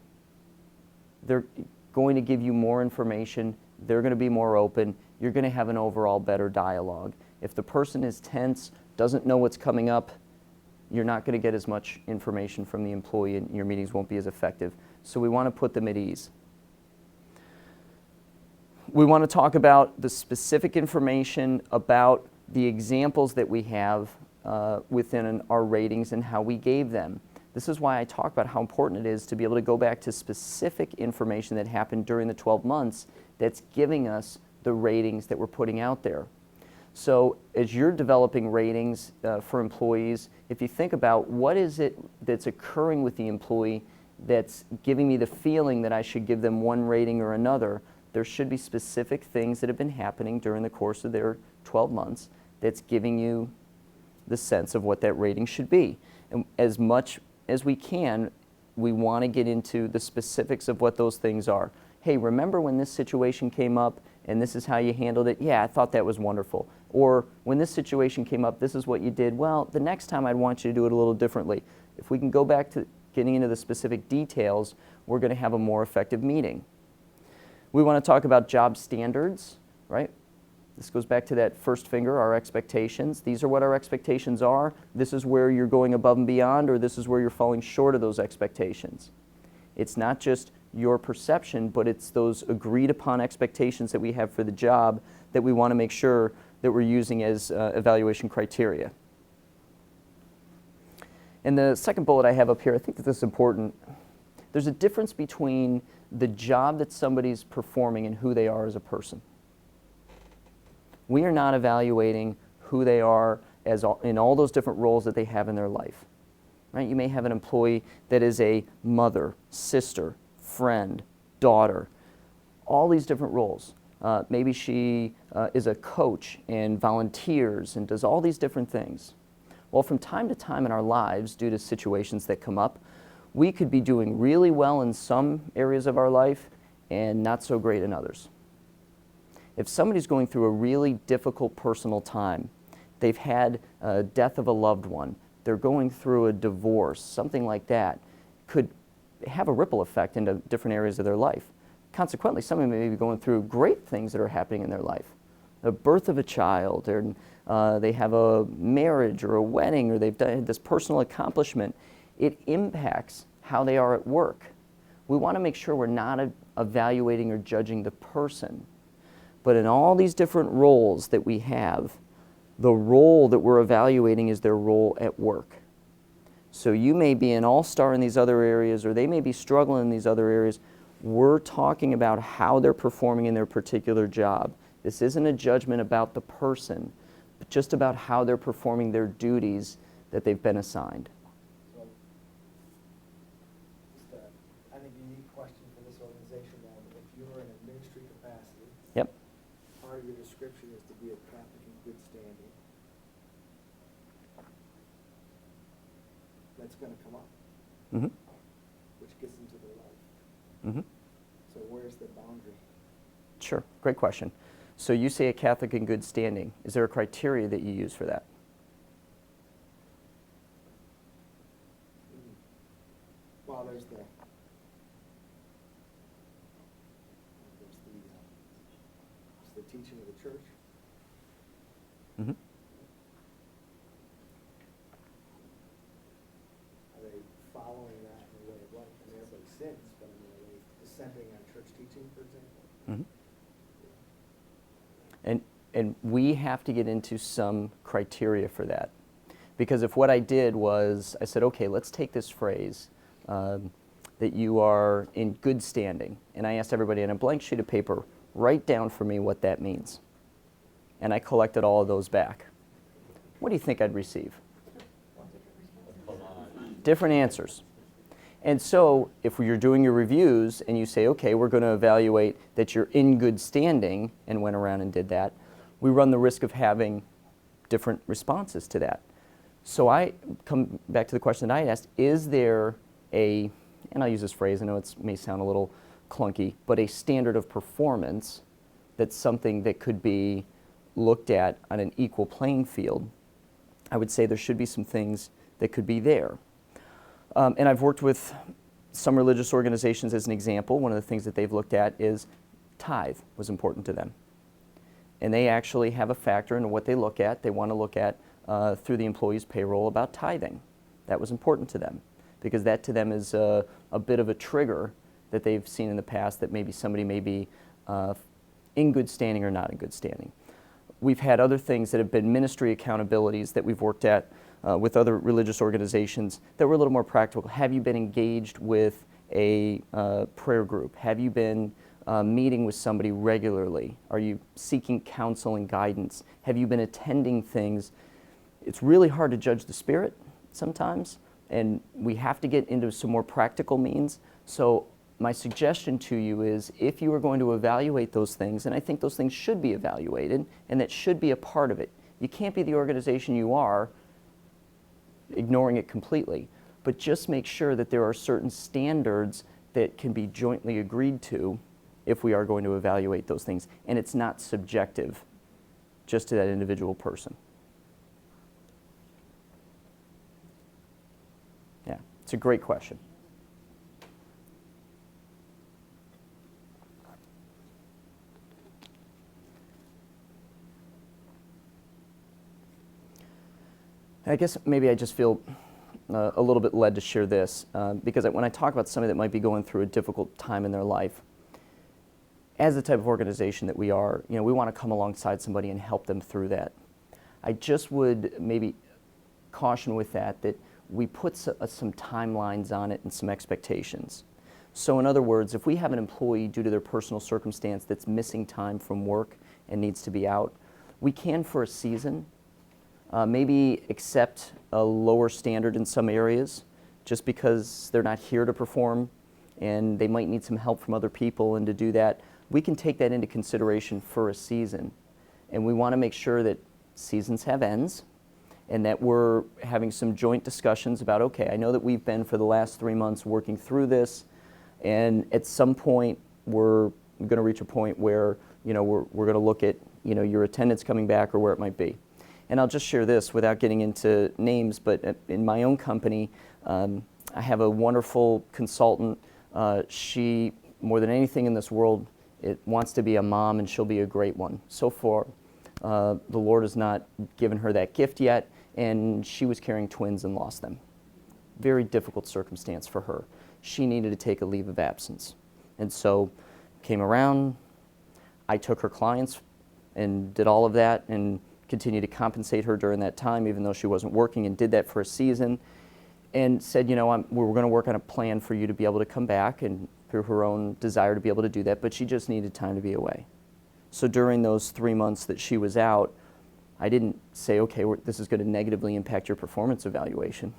they're going to give you more information, they're going to be more open, you're going to have an overall better dialogue. If the person is tense, doesn't know what's coming up, you're not going to get as much information from the employee and your meetings won't be as effective. So we want to put them at ease. We want to talk about the specific information about the examples that we have within our ratings and how we gave them. This is why I talk about how important it is to be able to go back to specific information that happened during the 12 months that's giving us the ratings that we're putting out there. So as you're developing ratings for employees, if you think about what is it that's occurring with the employee that's giving me the feeling that I should give them one rating or another, there should be specific things that have been happening during the course of their 12 months that's giving you the sense of what that rating should be. And as much as we can, we want to get into the specifics of what those things are. Hey, remember when this situation came up and this is how you handled it? Yeah, I thought that was wonderful. Or when this situation came up, this is what you did. Well, the next time I'd want you to do it a little differently. If we can go back to getting into the specific details, we're going to have a more effective meeting. We want to talk about job standards, right? This goes back to that first finger, our expectations. These are what our expectations are. This is where you're going above and beyond, or this is where you're falling short of those expectations. It's not just your perception, but it's those agreed upon expectations that we have for the job that we want to make sure that we're using as evaluation criteria. And the second bullet I have up here, I think that this is important. There's a difference between the job that somebody's performing and who they are as a person. We are not evaluating who they are in all those different roles that they have in their life. Right? You may have an employee that is a mother, sister, friend, daughter, all these different roles. Maybe she is a coach and volunteers and does all these different things. Well, from time to time in our lives, due to situations that come up, we could be doing really well in some areas of our life and not so great in others. If somebody's going through a really difficult personal time, they've had a death of a loved one, they're going through a divorce, something like that, could have a ripple effect into different areas of their life. Consequently, somebody may be going through great things that are happening in their life. The birth of a child, or they have a marriage or a wedding, or they've done this personal accomplishment. It impacts how they are at work. We want to make sure we're not evaluating or judging the person. But in all these different roles that we have, the role that we're evaluating is their role at work. So you may be an all-star in these other areas, or they may be struggling in these other areas. We're talking about how they're performing in their particular job. This isn't a judgment about the person, but just about how they're performing their duties that they've been assigned. So, just a, I think, unique question for this organization now, but if you're in a ministry capacity, Yep. part of your description is to be a Catholic in good standing. That's going to come up, Mm-hmm. which gets into their life. Mm-hmm. So where's the boundary? Sure, great question. So you say a Catholic in good standing. Is there a criteria that you use for that? Well, there's the teaching of the church. Mm-hmm. Are they following that in a way of life? I mean, everybody sins, but I mean, are they dissenting on church teaching, for example? Mm-hmm. And we have to get into some criteria for that. Because if what I did was, I said, okay, let's take this phrase, that you are in good standing, and I asked everybody on a blank sheet of paper, write down for me what that means. And I collected all of those back. What do you think I'd receive? Different answers. And so if you're doing your reviews and you say, okay, we're going to evaluate that you're in good standing, and went around and did that, we run the risk of having different responses to that. So I come back to the question that I asked, is there a, and I'll use this phrase, I know it may sound a little clunky, but a standard of performance that's something that could be looked at on an equal playing field? I would say there should be some things that could be there. And I've worked with some religious organizations as an example. One of the things that they've looked at is tithe was important to them. And they actually have a factor in what they look at. They want to look at through the employee's payroll about tithing. That was important to them because that to them is a bit of a trigger that they've seen in the past that maybe somebody may be in good standing or not in good standing. We've had other things that have been ministry accountabilities that we've worked at with other religious organizations that were a little more practical. Have you been engaged with a prayer group? Have you been meeting with somebody regularly? Are you seeking counsel and guidance? Have you been attending things? It's really hard to judge the spirit sometimes, and we have to get into some more practical means. So my suggestion to you is if you are going to evaluate those things, and I think those things should be evaluated, and that should be a part of it. You can't be the organization you are ignoring it completely, but just make sure that there are certain standards that can be jointly agreed to if we are going to evaluate those things, and it's not subjective just to that individual person. Yeah, it's a great question. I guess maybe I just feel a little bit led to share this because when I talk about somebody that might be going through a difficult time in their life, as the type of organization that we are, we want to come alongside somebody and help them through that. I just would maybe caution with that we put some timelines on it and some expectations. So in other words, if we have an employee due to their personal circumstance that's missing time from work and needs to be out, we can for a season maybe accept a lower standard in some areas just because they're not here to perform and they might need some help from other people, and to do that, we can take that into consideration for a season. And we want to make sure that seasons have ends and that we're having some joint discussions about, okay, I know that we've been for the last 3 months working through this, and at some point we're going to reach a point where we're going to look at your attendance coming back or where it might be. And I'll just share this without getting into names, but in my own company, I have a wonderful consultant. She, more than anything in this world, wants to be a mom, and she'll be a great one. So far, the Lord has not given her that gift yet, and she was carrying twins and lost them. Very difficult circumstance for her. She needed to take a leave of absence. And so came around, I took her clients and did all of that and continued to compensate her during that time, even though she wasn't working, and did that for a season, and said, we're going to work on a plan for you to be able to come back, and through her own desire to be able to do that, but she just needed time to be away. So during those 3 months that she was out, I didn't say, okay, this is going to negatively impact your performance evaluation.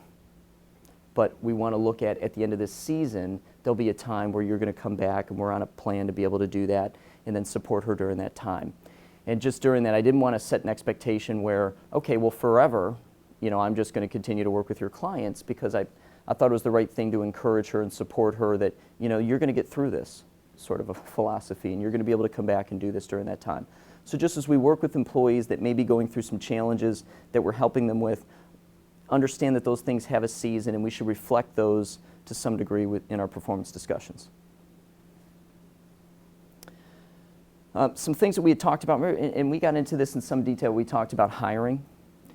But we want to look at the end of this season, there'll be a time where you're going to come back, and we're on a plan to be able to do that, and then support her during that time. And just during that, I didn't want to set an expectation where, okay, well, forever, I'm just going to continue to work with your clients, because I thought it was the right thing to encourage her and support her that, you're going to get through this, sort of a philosophy, and you're going to be able to come back and do this during that time. So just as we work with employees that may be going through some challenges that we're helping them with, understand that those things have a season, and we should reflect those to some degree in our performance discussions. Some things that we had talked about, and we got into this in some detail. We talked about hiring.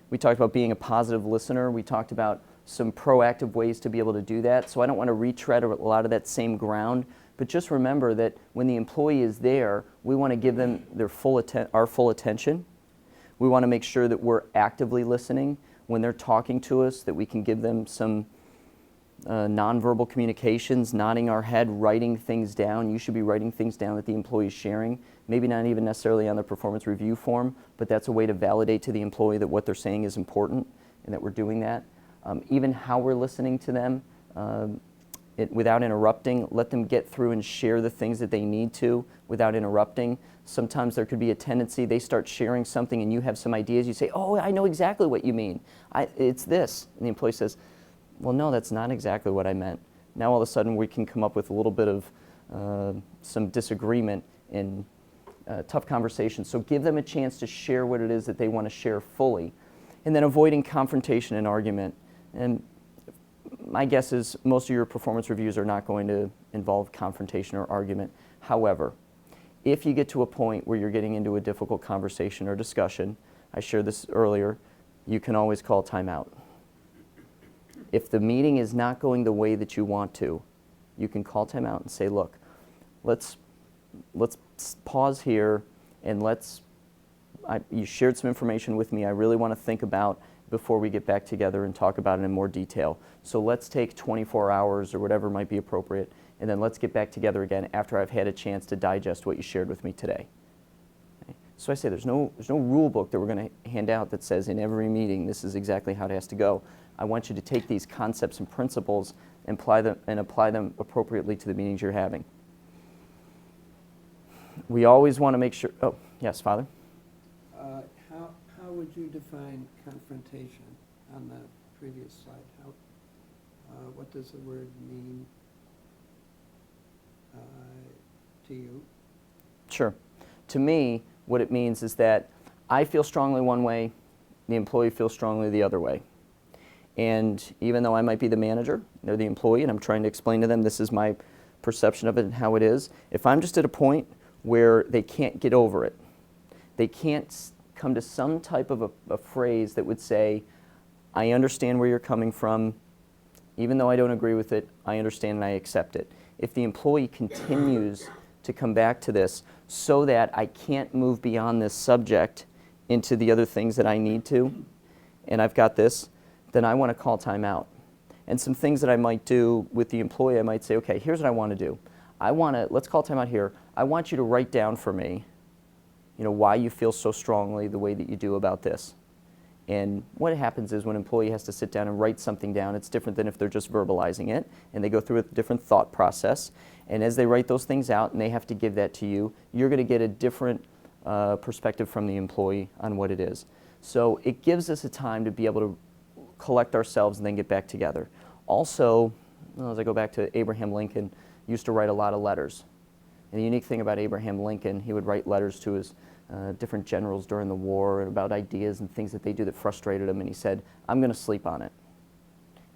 We talked about being a positive listener. We talked about some proactive ways to be able to do that. So I don't want to retread a lot of that same ground, but just remember that when the employee is there, we want to give them our full attention. We want to make sure that we're actively listening when they're talking to us, that we can give them some nonverbal communications, nodding our head, writing things down. You should be writing things down that the employee is sharing. Maybe not even necessarily on the performance review form, but that's a way to validate to the employee that what they're saying is important and that we're doing that. Even how we're listening to them. without interrupting. Let them get through and share the things that they need to without interrupting. Sometimes there could be a tendency, they start sharing something and you have some ideas. You say, oh, I know exactly what you mean. It's this. And the employee says, well, no, that's not exactly what I meant. Now all of a sudden we can come up with a little bit of some disagreement in tough conversation. So give them a chance to share what it is that they want to share fully. And then avoiding confrontation and argument. And my guess is most of your performance reviews are not going to involve confrontation or argument. However, if you get to a point where you're getting into a difficult conversation or discussion, I shared this earlier, you can always call timeout. If the meeting is not going the way that you want to, you can call timeout and say, look, let's pause here and you shared some information with me I really want to think about before we get back together and talk about it in more detail. So let's take 24 hours or whatever might be appropriate, and then let's get back together again after I've had a chance to digest what you shared with me today. Okay? So I say there's no rule book that we're going to hand out that says in every meeting this is exactly how it has to go. I want you to take these concepts and principles and apply them appropriately to the meetings you're having. We always want to make sure, oh, yes, Father? How would you define confrontation on the previous slide? What does the word mean to you? Sure. To me, what it means is that I feel strongly one way, the employee feels strongly the other way. And even though I might be the manager, they're the employee, and I'm trying to explain to them this is my perception of it and how it is, if I'm just at a point where they can't get over it, they can't come to some type of a phrase that would say, I understand where you're coming from, even though I don't agree with it, I understand and I accept it. If the employee continues to come back to this so that I can't move beyond this subject into the other things that I need to, and I've got this, then I want to call time out. And some things that I might do with the employee, I might say, okay, here's what I want to do. Let's call time out here. I want you to write down for me, why you feel so strongly the way that you do about this. And what happens is when an employee has to sit down and write something down, it's different than if they're just verbalizing it, and they go through a different thought process. And as they write those things out and they have to give that to you, you're going to get a different perspective from the employee on what it is. So it gives us a time to be able to collect ourselves and then get back together. Also, as I go back to Abraham Lincoln, used to write a lot of letters. And the unique thing about Abraham Lincoln, he would write letters to his different generals during the war about ideas and things that they do that frustrated him, and he said, I'm going to sleep on it.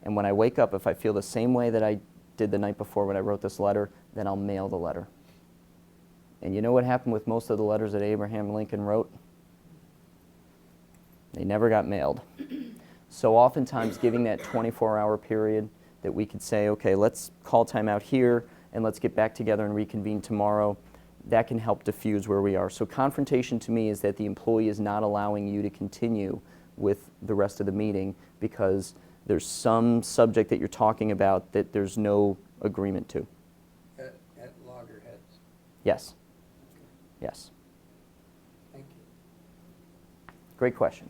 And when I wake up, if I feel the same way that I did the night before when I wrote this letter, then I'll mail the letter. And you know what happened with most of the letters that Abraham Lincoln wrote? They never got mailed. So oftentimes giving that 24-hour period that we could say, okay, let's call time out here and let's get back together and reconvene tomorrow, that can help diffuse where we are. So confrontation to me is that the employee is not allowing you to continue with the rest of the meeting because there's some subject that you're talking about that there's no agreement to. At loggerheads. Yes. Yes. Thank you. Great question.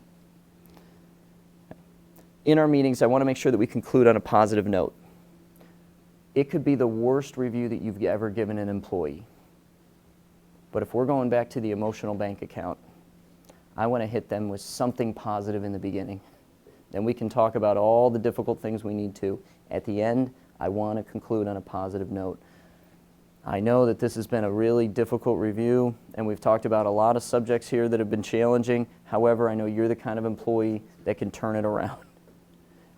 In our meetings, I want to make sure that we conclude on a positive note. It could be the worst review that you've ever given an employee. But if we're going back to the emotional bank account, I want to hit them with something positive in the beginning. Then we can talk about all the difficult things we need to. At the end, I want to conclude on a positive note. I know that this has been a really difficult review, and we've talked about a lot of subjects here that have been challenging. However, I know you're the kind of employee that can turn it around.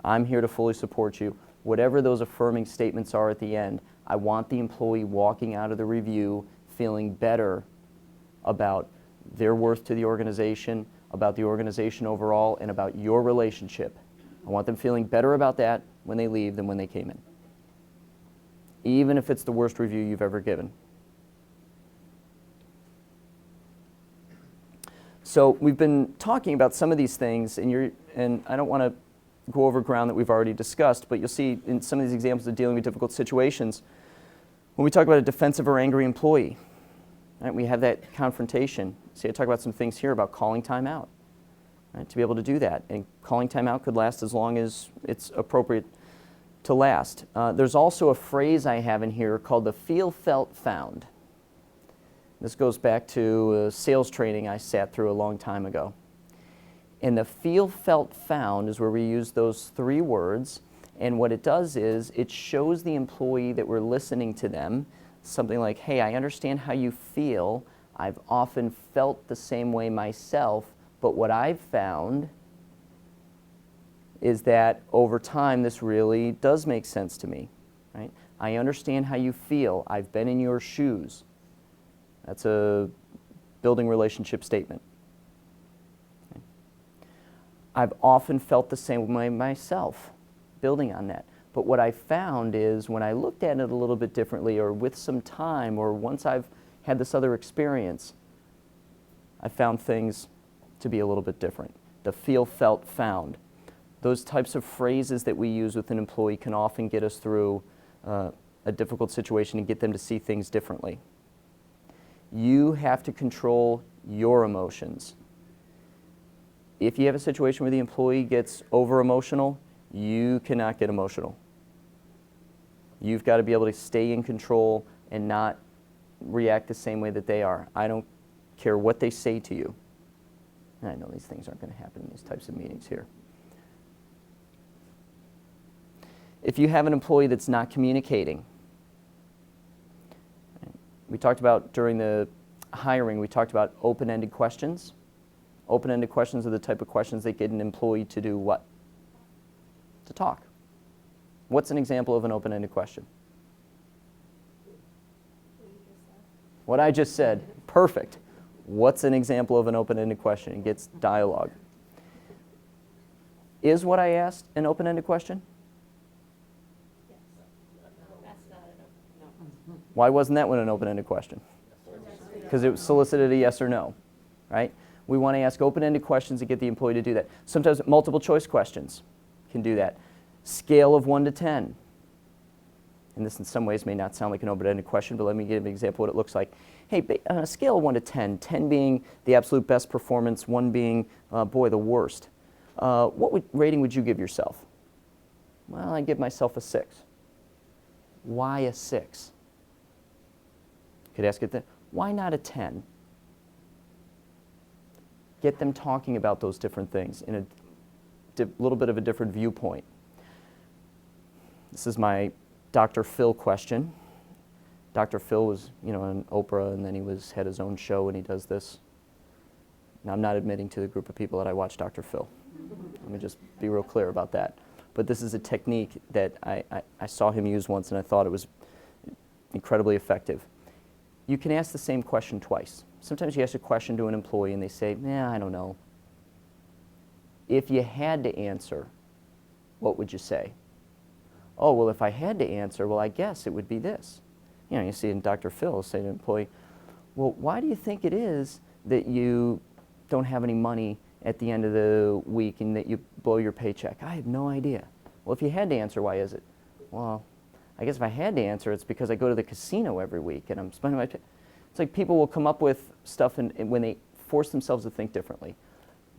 I'm here to fully support you. Whatever those affirming statements are at the end, I want the employee walking out of the review feeling better about their worth to the organization, about the organization overall, and about your relationship. I want them feeling better about that when they leave than when they came in, even if it's the worst review you've ever given. So we've been talking about some of these things, and I don't want to go over ground that we've already discussed, but you'll see in some of these examples of dealing with difficult situations, when we talk about a defensive or angry employee, right, we have that confrontation. See, I talk about some things here about calling time out, right, to be able to do that. And calling time out could last as long as it's appropriate to last. There's also a phrase I have in here called the feel, felt, found. This goes back to sales training I sat through a long time ago. And the feel, felt, found is where we use those 3 words. And what it does is it shows the employee that we're listening to them. Something like, hey, I understand how you feel. I've often felt the same way myself. But what I've found is that over time, this really does make sense to me. Right? I understand how you feel. I've been in your shoes. That's a building relationship statement. Okay. I've often felt the same way myself, building on that. But what I found is when I looked at it a little bit differently, or with some time, or once I've had this other experience, I found things to be a little bit different. The feel, felt, found. Those types of phrases that we use with an employee can often get us through a difficult situation and get them to see things differently. You have to control your emotions. If you have a situation where the employee gets over-emotional, you cannot get emotional. You've got to be able to stay in control and not react the same way that they are. I don't care what they say to you. And I know these things aren't going to happen in these types of meetings here. If you have an employee that's not communicating, we talked about during the hiring, we talked about open-ended questions. Open-ended questions are the type of questions that get an employee to do what? To talk. What's an example of an open-ended question? What I just said. Perfect. What's an example of an open-ended question? It gets dialogue. Is what I asked an open-ended question? Why wasn't that one an open-ended question? Because it solicited a yes or no, right? We want to ask open-ended questions to get the employee to do that. Sometimes multiple choice questions can do that. Scale of 1 to 10. And this in some ways may not sound like an open-ended question, but let me give an example of what it looks like. Hey, on a scale of 1 to 10, 10 being the absolute best performance, 1 being, boy, the worst. What rating would you give yourself? Well, I'd give myself a 6. Why a 6? Could ask it then, why not a 10? Get them talking about those different things in a little bit of a different viewpoint. This is my Dr. Phil question. Dr. Phil was, on Oprah, and then he had his own show, and he does this. Now, I'm not admitting to the group of people that I watch Dr. Phil. Let me just be real clear about that. But this is a technique that I saw him use once, and I thought it was incredibly effective. You can ask the same question twice. Sometimes you ask a question to an employee and they say, I don't know. If you had to answer, what would you say? Oh, well, if I had to answer, well, I guess it would be this. You see in Dr. Phil say to an employee, well, why do you think it is that you don't have any money at the end of the week and that you blow your paycheck? I have no idea. Well, if you had to answer, why is it? Well, I guess if I had to answer, it's because I go to the casino every week and I'm spending my time. It's like people will come up with stuff and when they force themselves to think differently.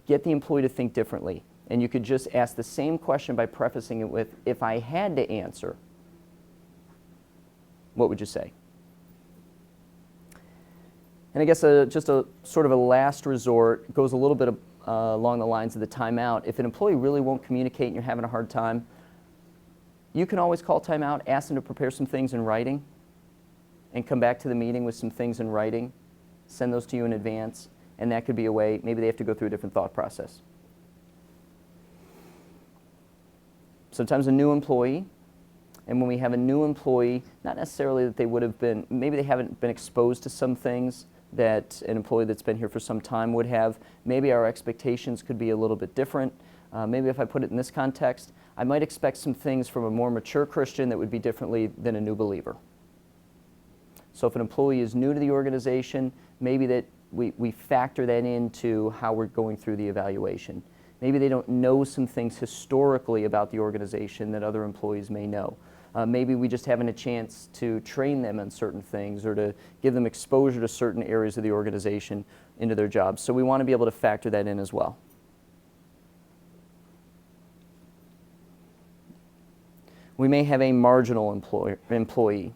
Get the employee to think differently. And you could just ask the same question by prefacing it with, if I had to answer, what would you say? And I guess just a sort of a last resort goes a little bit along the lines of the timeout. If an employee really won't communicate and you're having a hard time, you can always call timeout, ask them to prepare some things in writing, and come back to the meeting with some things in writing, send those to you in advance, and that could be a way, maybe they have to go through a different thought process. Sometimes a new employee, and when we have a new employee, not necessarily that they would have been, maybe they haven't been exposed to some things that an employee that's been here for some time would have. Maybe our expectations could be a little bit different. Maybe if I put it in this context, I might expect some things from a more mature Christian that would be differently than a new believer. So if an employee is new to the organization, maybe that we factor that into how we're going through the evaluation. Maybe they don't know some things historically about the organization that other employees may know. Maybe we just haven't a chance to train them on certain things or to give them exposure to certain areas of the organization into their jobs. So we want to be able to factor that in as well. We may have a marginal employee.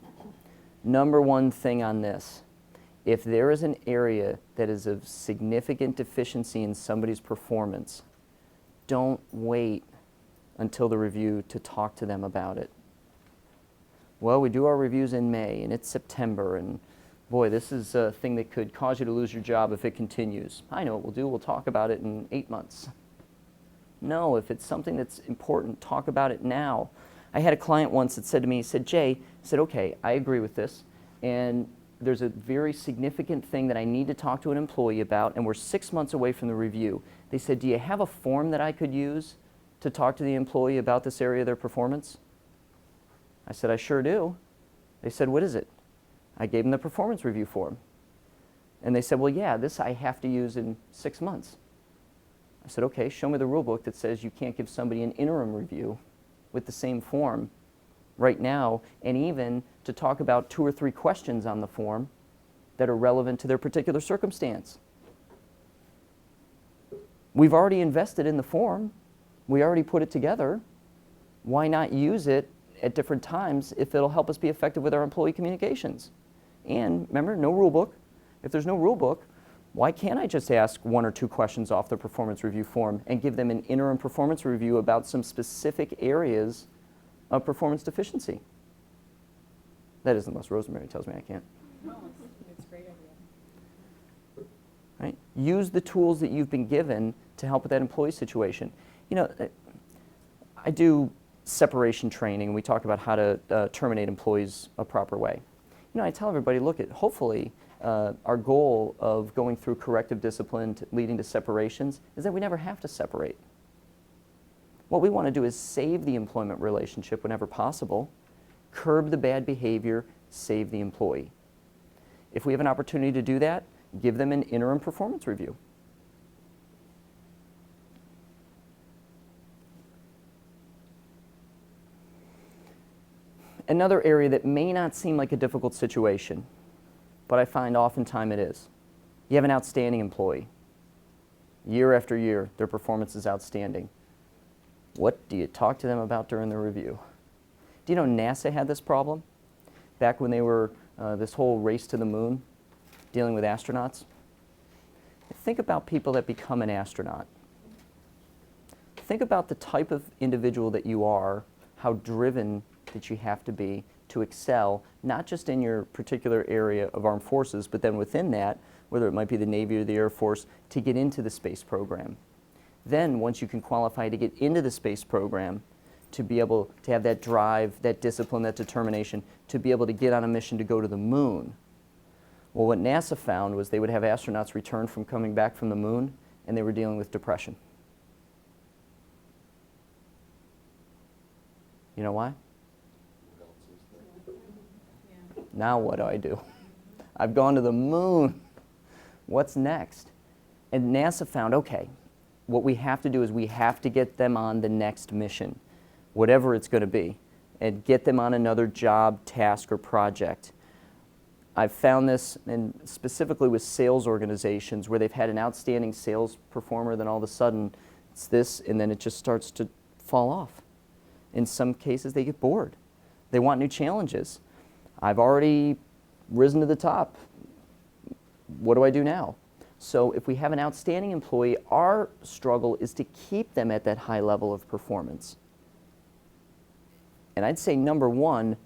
Number one thing on this, if there is an area that is of significant deficiency in somebody's performance, don't wait until the review to talk to them about it. Well, we do our reviews in May, and it's September, and boy, this is a thing that could cause you to lose your job if it continues. I know what we'll do. We'll talk about it in 8 months. No, if it's something that's important, talk about it now. I had a client once that said to me, he said, Jay, okay, I agree with this, and there's a very significant thing that I need to talk to an employee about, and we're 6 months away from the review. They said, do you have a form that I could use to talk to the employee about this area of their performance? I said, I sure do. They said, what is it? I gave them the performance review form. And they said, well, yeah, this I have to use in 6 months. I said, okay, show me the rule book that says you can't give somebody an interim review with the same form right now, and even to talk about 2 or 3 questions on the form that are relevant to their particular circumstance. We've already invested in the form. We already put it together. Why not use it at different times if it'll help us be effective with our employee communications? And remember, no rule book. If there's no rule book, why can't I just ask 1 or 2 questions off the performance review form and give them an interim performance review about some specific areas of performance deficiency? That is unless Rosemary tells me I can't. No, it's a great idea. Right? Use the tools that you've been given to help with that employee situation. You know, I do separation training, and we talk about how to terminate employees a proper way. You know, I tell everybody, look, hopefully our goal of going through corrective discipline leading to separations is that we never have to separate. What we want to do is save the employment relationship whenever possible, curb the bad behavior, save the employee. If we have an opportunity to do that, give them an interim performance review. Another area that may not seem like a difficult situation, but I find oftentimes it is. You have an outstanding employee. Year after year, their performance is outstanding. What do you talk to them about during the review? Do you know NASA had this problem back when they were this whole race to the moon, dealing with astronauts? Think about people that become an astronaut. Think about the type of individual that you are, how driven that you have to be to excel, not just in your particular area of armed forces, but then within that, whether it might be the Navy or the Air Force, to get into the space program. Then, once you can qualify to get into the space program, to be able to have that drive, that discipline, that determination, to be able to get on a mission to go to the moon. Well, what NASA found was they would have astronauts return from coming back from the moon, and they were dealing with depression. You know why? Now what do? I've gone to the moon. What's next? And NASA found, okay, what we have to do is we have to get them on the next mission, whatever it's going to be, and get them on another job, task, or project. I've found this, and specifically with sales organizations, where they've had an outstanding sales performer, then all of a sudden it's this, and then it just starts to fall off. In some cases, they get bored. They want new challenges. I've already risen to the top. What do I do now? So if we have an outstanding employee, our struggle is to keep them at that high level of performance. And I'd say the number one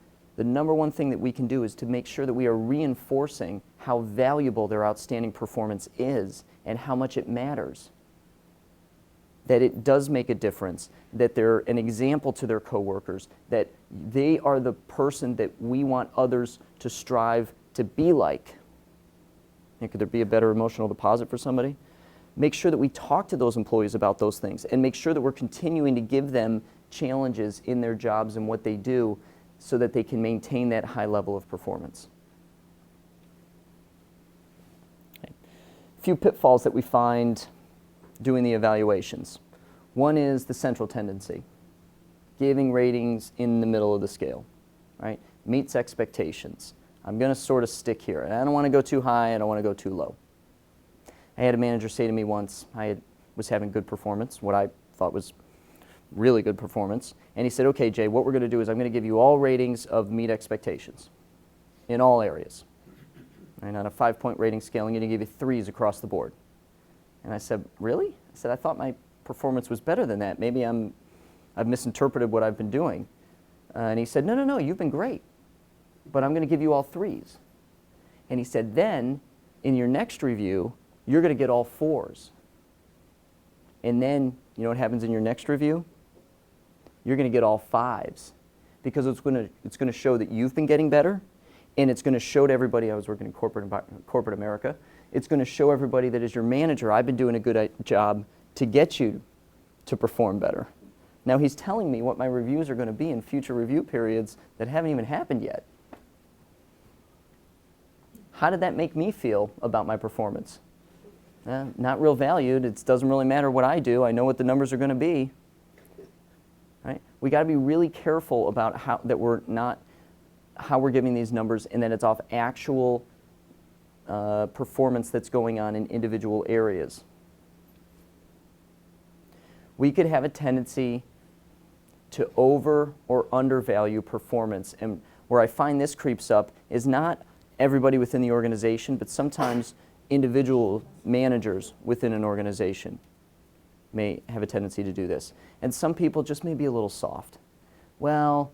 thing that we can do is to make sure that we are reinforcing how valuable their outstanding performance is and how much it matters. That it does make a difference, that they're an example to their coworkers, that they are the person that we want others to strive to be like. And could there be a better emotional deposit for somebody? Make sure that we talk to those employees about those things and make sure that we're continuing to give them challenges in their jobs and what they do so that they can maintain that high level of performance. Okay. A few pitfalls that we find doing the evaluations. One is the central tendency, giving ratings in the middle of the scale, right? Meets expectations. I'm going to sort of stick here. And I don't want to go too high, I don't want to go too low. I had a manager say to me once, was having good performance, what I thought was really good performance. And he said, okay, Jay, what we're going to do is I'm going to give you all ratings of meet expectations in all areas. And on a 5-point rating scale, I'm going to give you 3s across the board. And I said, really? I said, I thought my performance was better than that. Maybe I've misinterpreted what I've been doing. And he said, no, you've been great, but I'm going to give you all 3s. And he said, then in your next review, you're going to get all 4s. And then, you know what happens in your next review? You're going to get all 5s, because it's going to show that you've been getting better, and it's going to show to everybody. I was working in corporate America. It's going to show everybody that as your manager, I've been doing a good job to get you to perform better. Now he's telling me what my reviews are going to be in future review periods that haven't even happened yet. How did that make me feel about my performance? Not real valued. It doesn't really matter what I do. I know what the numbers are going to be. Right? We got to be really careful about how we're giving these numbers, and that it's off actual performance that's going on in individual areas. We could have a tendency to over or undervalue performance. And where I find this creeps up is not everybody within the organization, but sometimes individual managers within an organization may have a tendency to do this. And some people just may be a little soft. Well,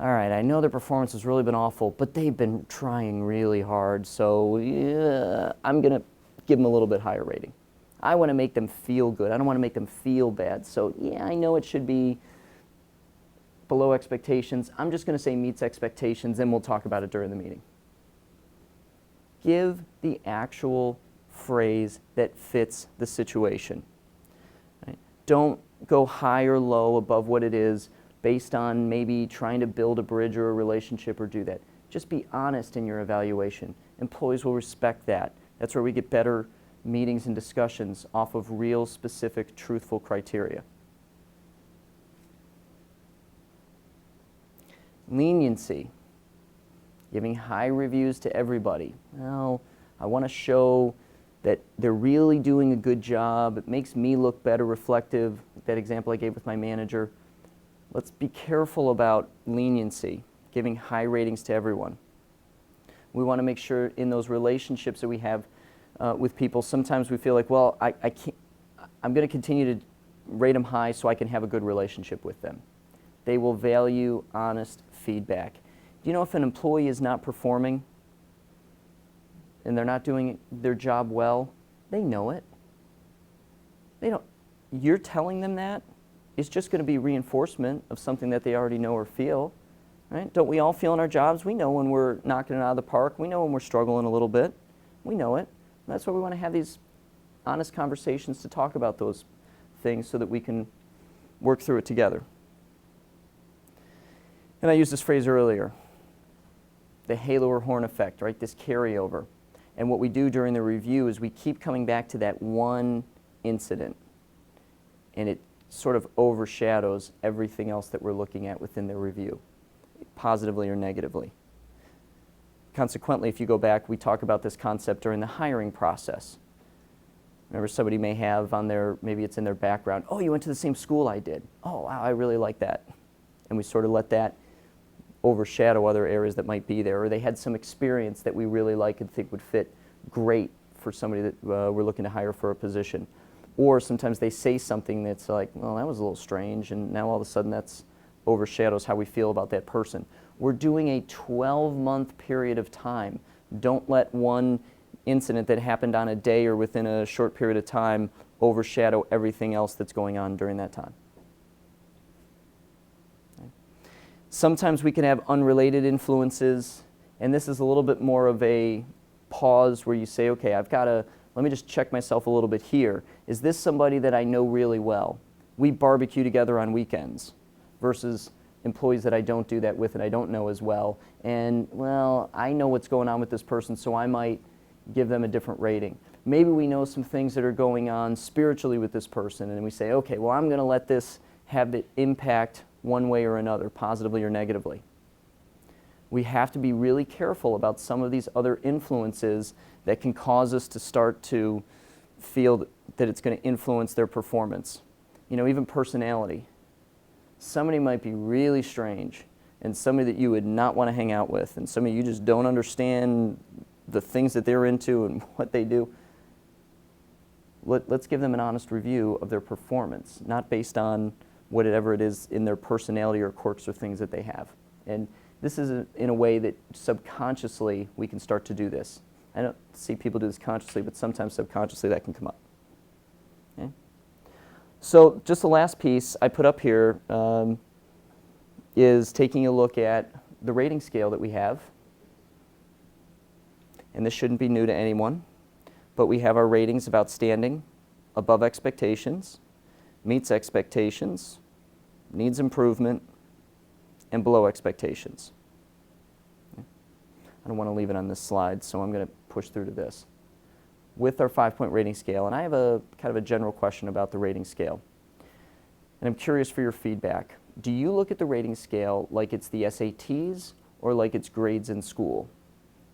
all right, I know their performance has really been awful, but they've been trying really hard, so yeah, I'm going to give them a little bit higher rating. I want to make them feel good. I don't want to make them feel bad. So yeah, I know it should be below expectations. I'm just going to say meets expectations, and we'll talk about it during the meeting. Give the actual phrase that fits the situation. Right? Don't go high or low above what it is based on maybe trying to build a bridge or a relationship or do that. Just be honest in your evaluation. Employees will respect that. That's where we get better meetings and discussions off of real, specific, truthful criteria. Leniency. Giving high reviews to everybody. Well, I want to show that they're really doing a good job. It makes me look better, reflective. That example I gave with my manager. Let's be careful about leniency, giving high ratings to everyone. We want to make sure in those relationships that we have with people, sometimes we feel like, well, I'm going to continue to rate them high so I can have a good relationship with them. They will value honest feedback. Do you know if an employee is not performing and they're not doing their job well, they know it. You're telling them that, it's just going to be reinforcement of something that they already know or feel. Right? Don't we all feel in our jobs? We know when we're knocking it out of the park. We know when we're struggling a little bit. We know it. That's why we want to have these honest conversations to talk about those things so that we can work through it together. And I used this phrase earlier, the halo or horn effect, right? This carryover. And what we do during the review is we keep coming back to that one incident, and it sort of overshadows everything else that we're looking at within the review, positively or negatively. Consequently, if you go back, we talk about this concept during the hiring process. Remember, somebody may have on their, maybe it's in their background, oh, you went to the same school I did. Oh, wow, I really like that. And we sort of let that overshadow other areas that might be there, or they had some experience that we really like and think would fit great for somebody that we're looking to hire for a position. Or sometimes they say something that's like, well, that was a little strange, and now all of a sudden that's overshadows how we feel about that person. We're doing a 12-month period of time. Don't let one incident that happened on a day or within a short period of time overshadow everything else that's going on during that time. Okay. Sometimes we can have unrelated influences, and this is a little bit more of a pause where you say, okay, let me just check myself a little bit here. Is this somebody that I know really well? We barbecue together on weekends versus employees that I don't do that with and I don't know as well. And, well, I know what's going on with this person, so I might give them a different rating. Maybe we know some things that are going on spiritually with this person, and we say, okay, well, I'm going to let this have the impact one way or another, positively or negatively. We have to be really careful about some of these other influences that can cause us to start to feel that it's going to influence their performance. You know, even personality. somebody might be really strange and somebody that you would not want to hang out with and somebody you just don't understand the things that they're into and what they do, let's give them an honest review of their performance, not based on whatever it is in their personality or quirks or things that they have. And this is in a way that subconsciously we can start to do this. I don't see people do this consciously, but sometimes subconsciously that can come up. Okay? So just the last piece I put up here is taking a look at the rating scale that we have. And this shouldn't be new to anyone, but we have our ratings of outstanding, above expectations, meets expectations, needs improvement, and below expectations. Okay. I don't want to leave it on this slide, so I'm going to push through to this. With our 5-point rating scale, and I have a kind of a general question about the rating scale. And I'm curious for your feedback. Do you look at the rating scale like it's the SATs or like it's grades in school?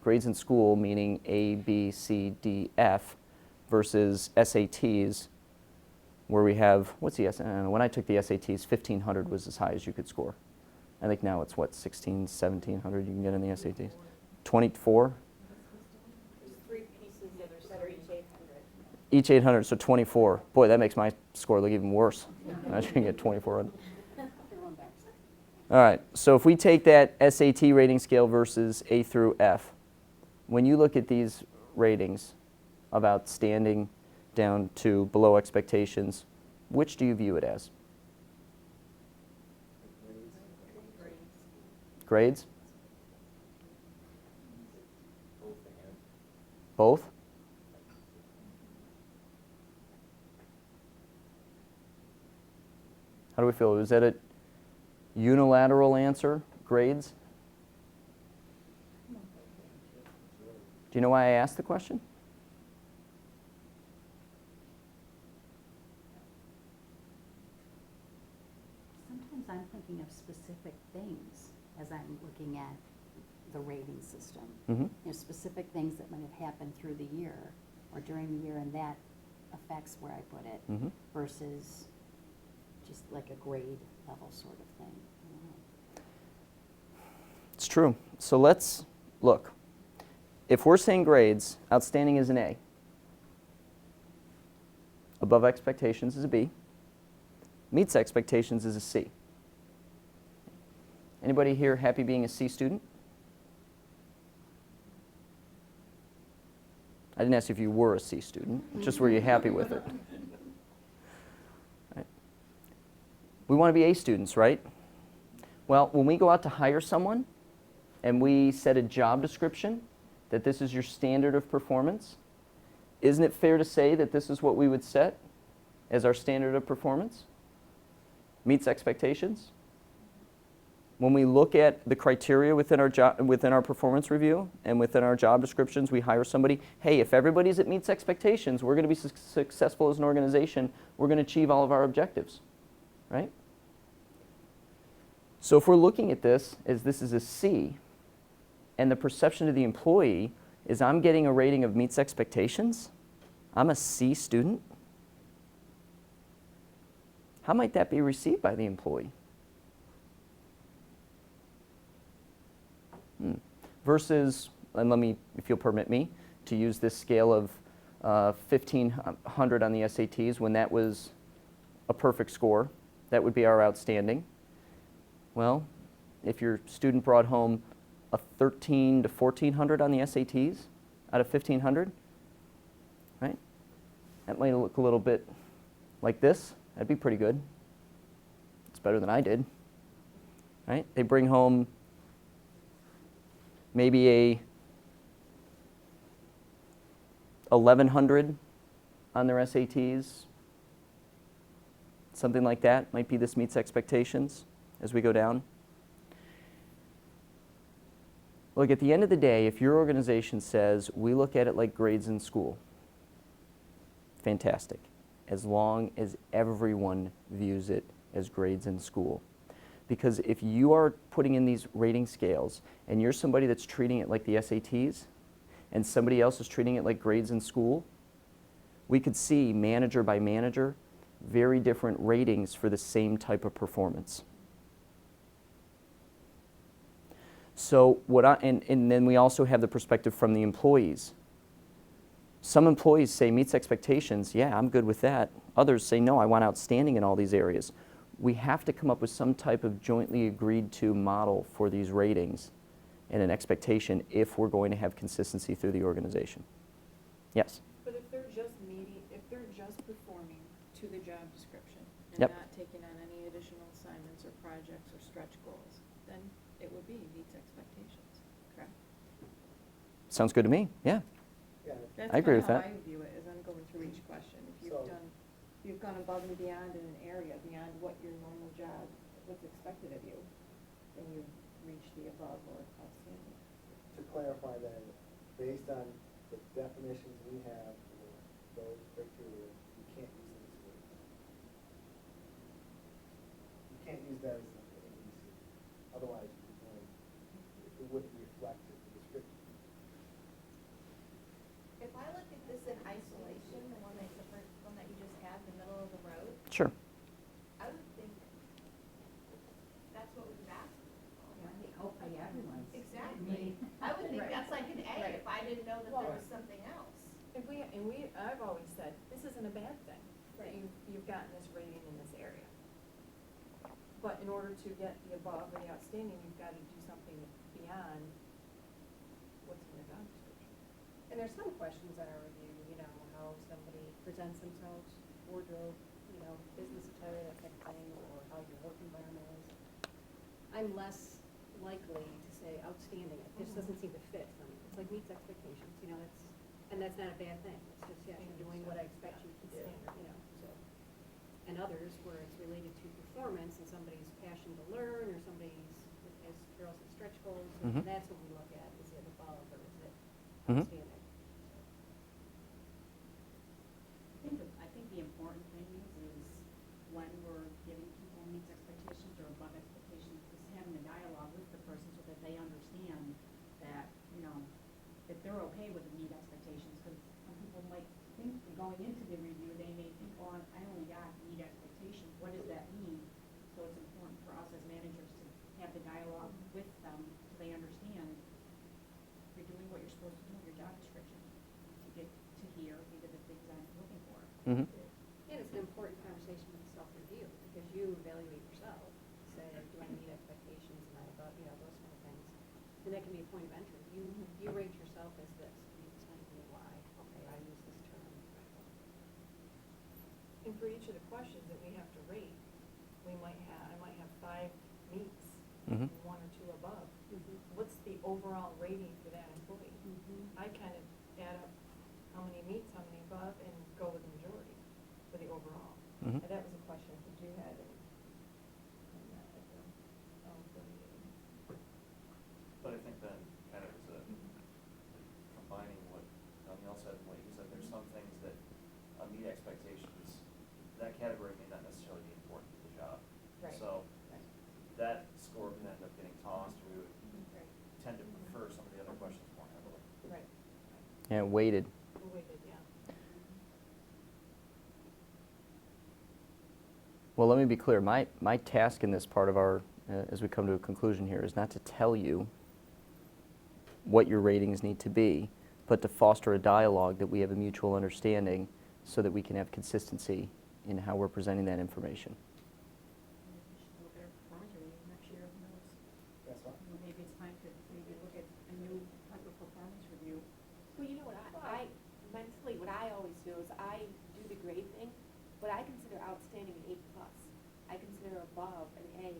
Grades in school meaning A, B, C, D, F versus SATs where we have, what's the when I took the SATs, 1,500 was as high as you could score. I think now it's what, 1,700 you can get in the SATs? 24? There's 3 pieces that are each 800. Each 800, so 24. Boy, that makes my score look even worse. I should get 2400. All right, so if we take that SAT rating scale versus A through F, when you look at these ratings of outstanding down to below expectations, which do you view it as? Grades? Both? How do we feel? Is that a unilateral answer, grades? Do you know why I asked the question? Sometimes I'm thinking of specific things as I'm looking at the rating system. Mm-hmm. You know, specific things that might have happened through the year or during the year, and that affects where I put it Mm-hmm. versus just like a grade level sort of thing. I don't know. It's true. So let's look. If we're saying grades, outstanding is an A. Above expectations is a B. Meets expectations is a C. Anybody here happy being a C student? I didn't ask you if you were a C student, just were you happy with it? Right. We want to be A students, right? Well, when we go out to hire someone and we set a job description that this is your standard of performance, isn't it fair to say that this is what we would set as our standard of performance? Meets expectations? When we look at the criteria within our performance review and within our job descriptions, we hire somebody, hey, if everybody's at meets expectations, we're going to be successful as an organization, we're going to achieve all of our objectives, right? So if we're looking at this as this is a C, and the perception to the employee is I'm getting a rating of meets expectations, I'm a C student, how might that be received by the employee? Versus, and let me, if you'll permit me, to use this scale of 1,500 on the SATs when that was a perfect score, that would be our outstanding. Well, if your student brought home a 1,300 to 1,400 on the SATs out of 1,500, right? That might look a little bit like this. That'd be pretty good. It's better than I did, right? They bring home maybe a 1,100 on their SATs, something like that. Might be this meets expectations as we go down. Look, at the end of the day, if your organization says, we look at it like grades in school, fantastic, as long as everyone views it as grades in school. Because if you are putting in these rating scales and you're somebody that's treating it like the SATs and somebody else is treating it like grades in school, we could see manager by manager very different ratings for the same type of performance. So and then we also have the perspective from the employees. Some employees say meets expectations, yeah, I'm good with that. Others say, no, I want outstanding in all these areas. We have to come up with some type of jointly agreed to model for these ratings and an expectation if we're going to have consistency through the organization. Yes? But if they're just performing to the job description and Yep. not taking on any additional assignments or projects or stretch goals, then it would be meets expectations, correct? Sounds good to me, yeah. Yeah, That's I agree kinda with how that. I view it, as I'm going through each question. If So- you've gone above and beyond in an area, beyond what your normal job, what's expected of you, then you've reached the above or outstanding. to clarify that, based on the definitions we have for those criteria, you can't use them as words. You can't use that as an ABC, otherwise it wouldn't reflect the description. If I look at this in isolation, the one that you just had, the middle of the road, Sure. I would think that's what we was asking. Hopefully everyone's. Exactly. I would think that's like an A if I didn't know that there was something else. I've always said, this isn't a bad thing, that Right. you've gotten this rating in this area. But in order to get the above or the outstanding, you've got to do something beyond what's in the job description. And there's some questions that are reviewed, how somebody presents themselves, wardrobe, business attire, that type of thing, or how your work environment is. I'm less likely to say outstanding, it just doesn't seem to fit for me. It's like meets expectations, that's not a bad thing. It's just, you're doing what I expect you to standard, so. And others where it's related to performance and somebody's passion to learn, or somebody's, as Carol said, stretch goals, Mhm. that's what we look at, is it above or is it Mhm. outstanding? I think the important thing is when we're giving people meets expectations or above expectations, is having a dialogue with the person so that they understand that, that they're okay with the meet expectations, because some people might think going into the review, they may think, oh, I only got meet expectations, what does that mean? So it's important for us as managers to have the dialogue with them so they understand you're doing what you're supposed to do in your job description to get to here, these are the things I'm looking for. Mm-hmm. And it's an important conversation with self-review, because you evaluate yourself, say, do I meet expectations, am I above, those kind of things. And that can be a point of entry. You rate yourself as this, can you explain to me why? Okay, I use this term. And for each of the questions that we have to rate, I might have 5 meets, Mhm. and 1 or 2 above. Mhm. What's the overall rating for that employee? Mhm. I kind of add up how many meets, how many above, and go with the majority for the overall. Mhm. And that was a question I think you had in that, at the, for the, But I think then, kind of as a, combining what Danielle said and what you said, there's some things that meet expectations, that category may not necessarily be important to the job. Right. So, Right. that score can end up getting tossed, we would Right. tend to prefer some of the other questions more heavily. right, Yeah, weighted. weighted, yeah. Well, let me be clear. My task in this part of our, as we come to a conclusion here, is not to tell you what your ratings need to be, but to foster a dialogue that we have a mutual understanding so that we can have consistency in how we're presenting that information. Maybe we should look at our performance review next year, who knows? That's fine. Maybe it's time to maybe look at a new type of performance review. Well, you know what I mentally, what I always do is I do the grade thing, but I consider outstanding an A+. I consider above an A.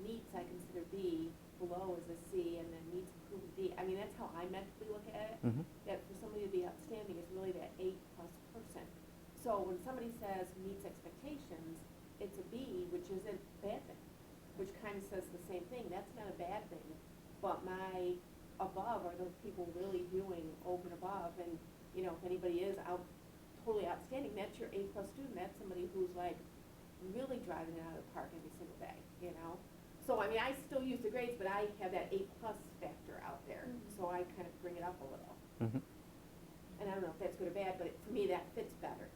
Meets I consider B, below is a C, and then meets improve a D. I mean, that's how I mentally look at it. Mhm. That for somebody to be outstanding is really that A+ person. So when somebody says meets expectations, it's a B, which isn't a bad thing, which kind of says the same thing. That's not a bad thing. But my above are those people really doing over and above, and, if anybody is totally outstanding, that's your A+ student. That's somebody who's like really driving it out of the park every single day, So, I mean, I still use the grades, but I have that A+ factor out there, so I kind of bring it up a little. Mhm. And I don't know if that's good or bad, but for me, that fits better,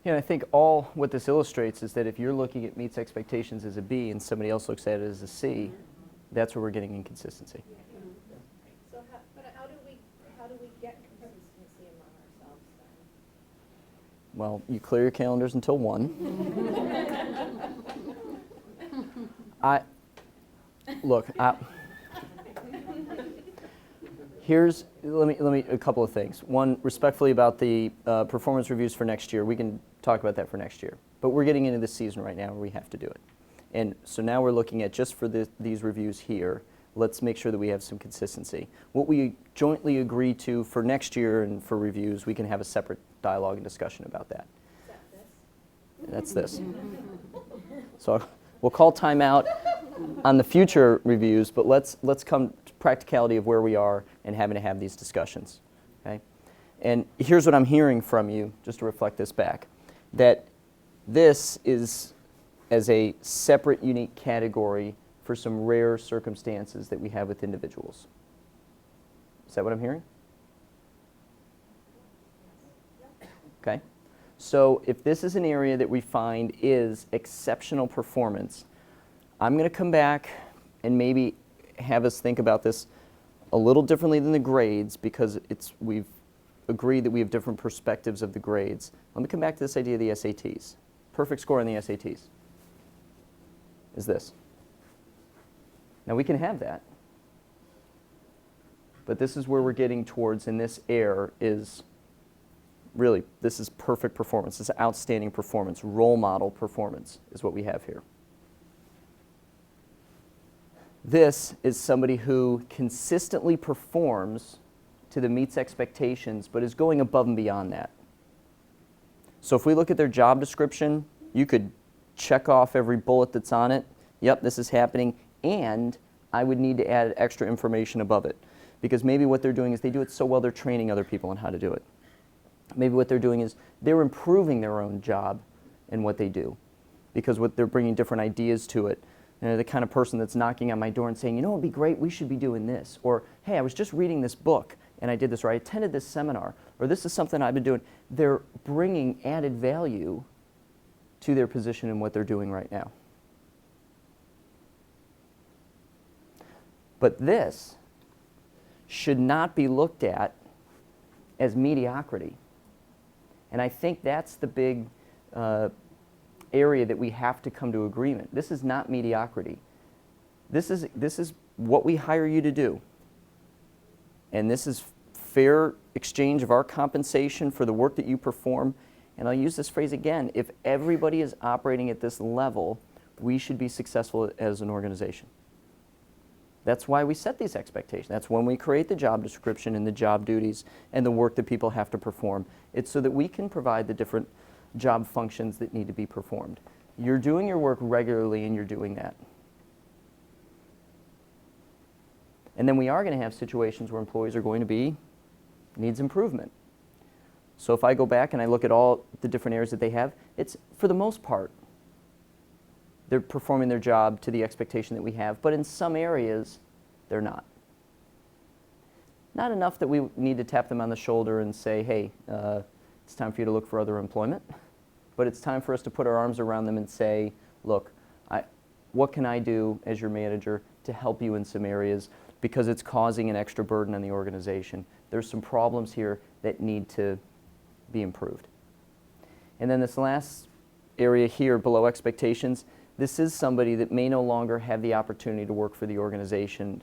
Yeah, I think all what this illustrates is that if you're looking at meets expectations as a B and somebody else looks at it as a C, That's where we're getting inconsistency. So how do we get consistency among ourselves then? Well, you clear your calendars until 1. Let me a couple of things. One, respectfully about the performance reviews for next year. We can talk about that for next year. But we're getting into this season right now where we have to do it. And so now we're looking at just for these reviews here, let's make sure that we have some consistency. What we jointly agree to for next year and for reviews, we can have a separate dialogue and discussion about that. Is that this? That's this. So we'll call timeout on the future reviews, but let's come to practicality of where we are and having to have these discussions. Okay? And here's what I'm hearing from you, just to reflect this back, that this is as a separate, unique category for some rare circumstances that we have with individuals. Is that what I'm hearing? Okay. So if this is an area that we find is exceptional performance, I'm going to come back and maybe have us think about this a little differently than the grades, because we've agreed that we have different perspectives of the grades. Let me come back to this idea of the SATs. Perfect score on the SATs is this. Now we can have that, but this is where we're getting towards, and this error is really, this is perfect performance. This is outstanding performance. Role model performance is what we have here. This is somebody who consistently performs to the meets expectations, but is going above and beyond that. So if we look at their job description, you could check off every bullet that's on it. Yep, this is happening, and I would need to add extra information above it, because maybe what they're doing is they do it so well they're training other people on how to do it. Maybe what they're doing is they're improving their own job and what they do, because they're bringing different ideas to it. And they're the kind of person that's knocking on my door and saying, you know, it'd be great, we should be doing this. Or, hey, I was just reading this book and I did this, or I attended this seminar, or this is something I've been doing. They're bringing added value to their position and what they're doing right now. But this should not be looked at as mediocrity. And I think that's the big area that we have to come to agreement. This is not mediocrity. This is what we hire you to do. And this is fair exchange of our compensation for the work that you perform. And I'll use this phrase again, if everybody is operating at this level, we should be successful as an organization. That's why we set these expectations. That's when we create the job description and the job duties and the work that people have to perform. It's so that we can provide the different job functions that need to be performed. You're doing your work regularly and you're doing that. And then we are going to have situations where employees are going to be needs improvement. So if I go back and I look at all the different areas that they have, it's, for the most part, they're performing their job to the expectation that we have, but in some areas, they're not. Not enough that we need to tap them on the shoulder and say, hey, it's time for you to look for other employment, but it's time for us to put our arms around them and say, look, what can I do as your manager to help you in some areas, because it's causing an extra burden on the organization. There's some problems here that need to be improved. And then this last area here, below expectations, this is somebody that may no longer have the opportunity to work for the organization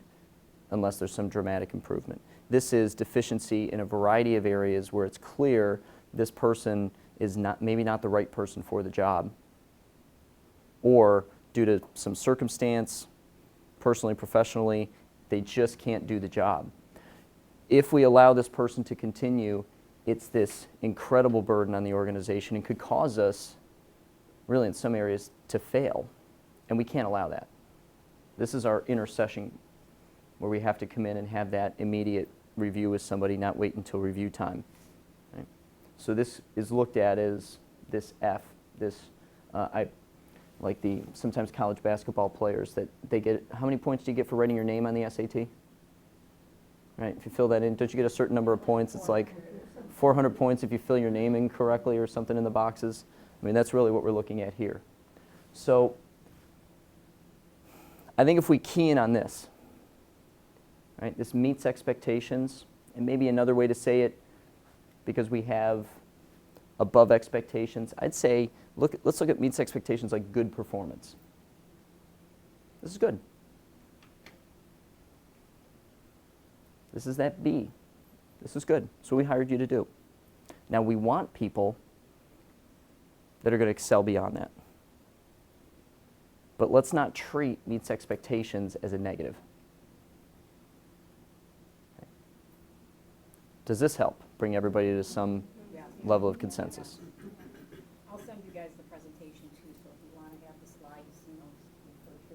unless there's some dramatic improvement. This is deficiency in a variety of areas where it's clear this person is maybe not the right person for the job, or due to some circumstance, personally, professionally, they just can't do the job. If we allow this person to continue, it's this incredible burden on the organization and could cause us, really in some areas, to fail. And we can't allow that. This is our intercession where we have to come in and have that immediate review with somebody, not wait until review time. Right? So this is looked at as this F, like sometimes college basketball players that they get, how many points do you get for writing your name on the SAT? Right, if you fill that in, don't you get a certain number of points? It's like 400 points if you fill your name in correctly or something in the boxes. I mean, that's really what we're looking at here. So I think if we key in on this, right, this meets expectations, and maybe another way to say it, because we have above expectations, I'd say let's look at meets expectations like good performance. This is good. This is that B. This is good. So we hired you to do. Now we want people that are going to excel beyond that. But let's not treat meets expectations as a negative. Okay. Does this help bring everybody to some level of consensus? I'll send you guys the presentation too, so if you want to have the slides, refer to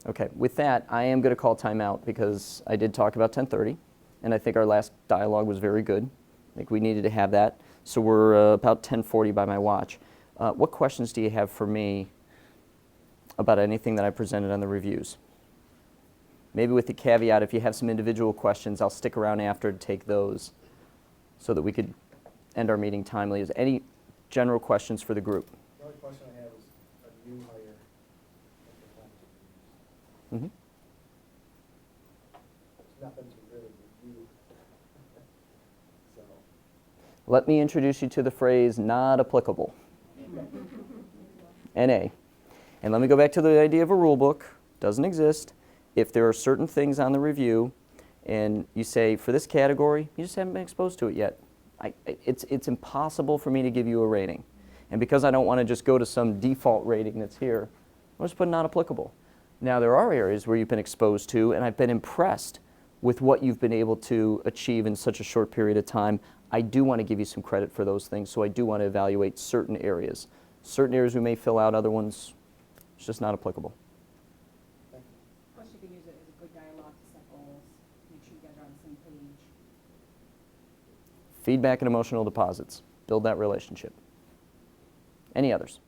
or. Okay, with that, I am going to call timeout because I did talk about 10:30, and I think our last dialogue was very good. I think we needed to have that. So we're about 10:40 by my watch. What questions do you have for me about anything that I presented on the reviews? Maybe with the caveat, if you have some individual questions, I'll stick around after to take those so that we could end our meeting timely. Is any general questions for the group? The only question I have is a new hire at the time of reviews. Mm-hmm. There's nothing to really review. So, Let me introduce you to the phrase not applicable. NA. And let me go back to the idea of a rule book. Doesn't exist. If there are certain things on the review and you say, for this category, you just haven't been exposed to it yet. It's impossible for me to give you a rating. And because I don't want to just go to some default rating that's here, I'll just put not applicable. Now, there are areas where you've been exposed to, and I've been impressed with what you've been able to achieve in such a short period of time. I do want to give you some credit for those things, so I do want to evaluate certain areas. Certain areas we may fill out, other ones, it's just not applicable. thank you. Plus, you can use it as a good dialogue to set goals, make sure you guys are on the same page. Feedback and emotional deposits. Build that relationship. Any others?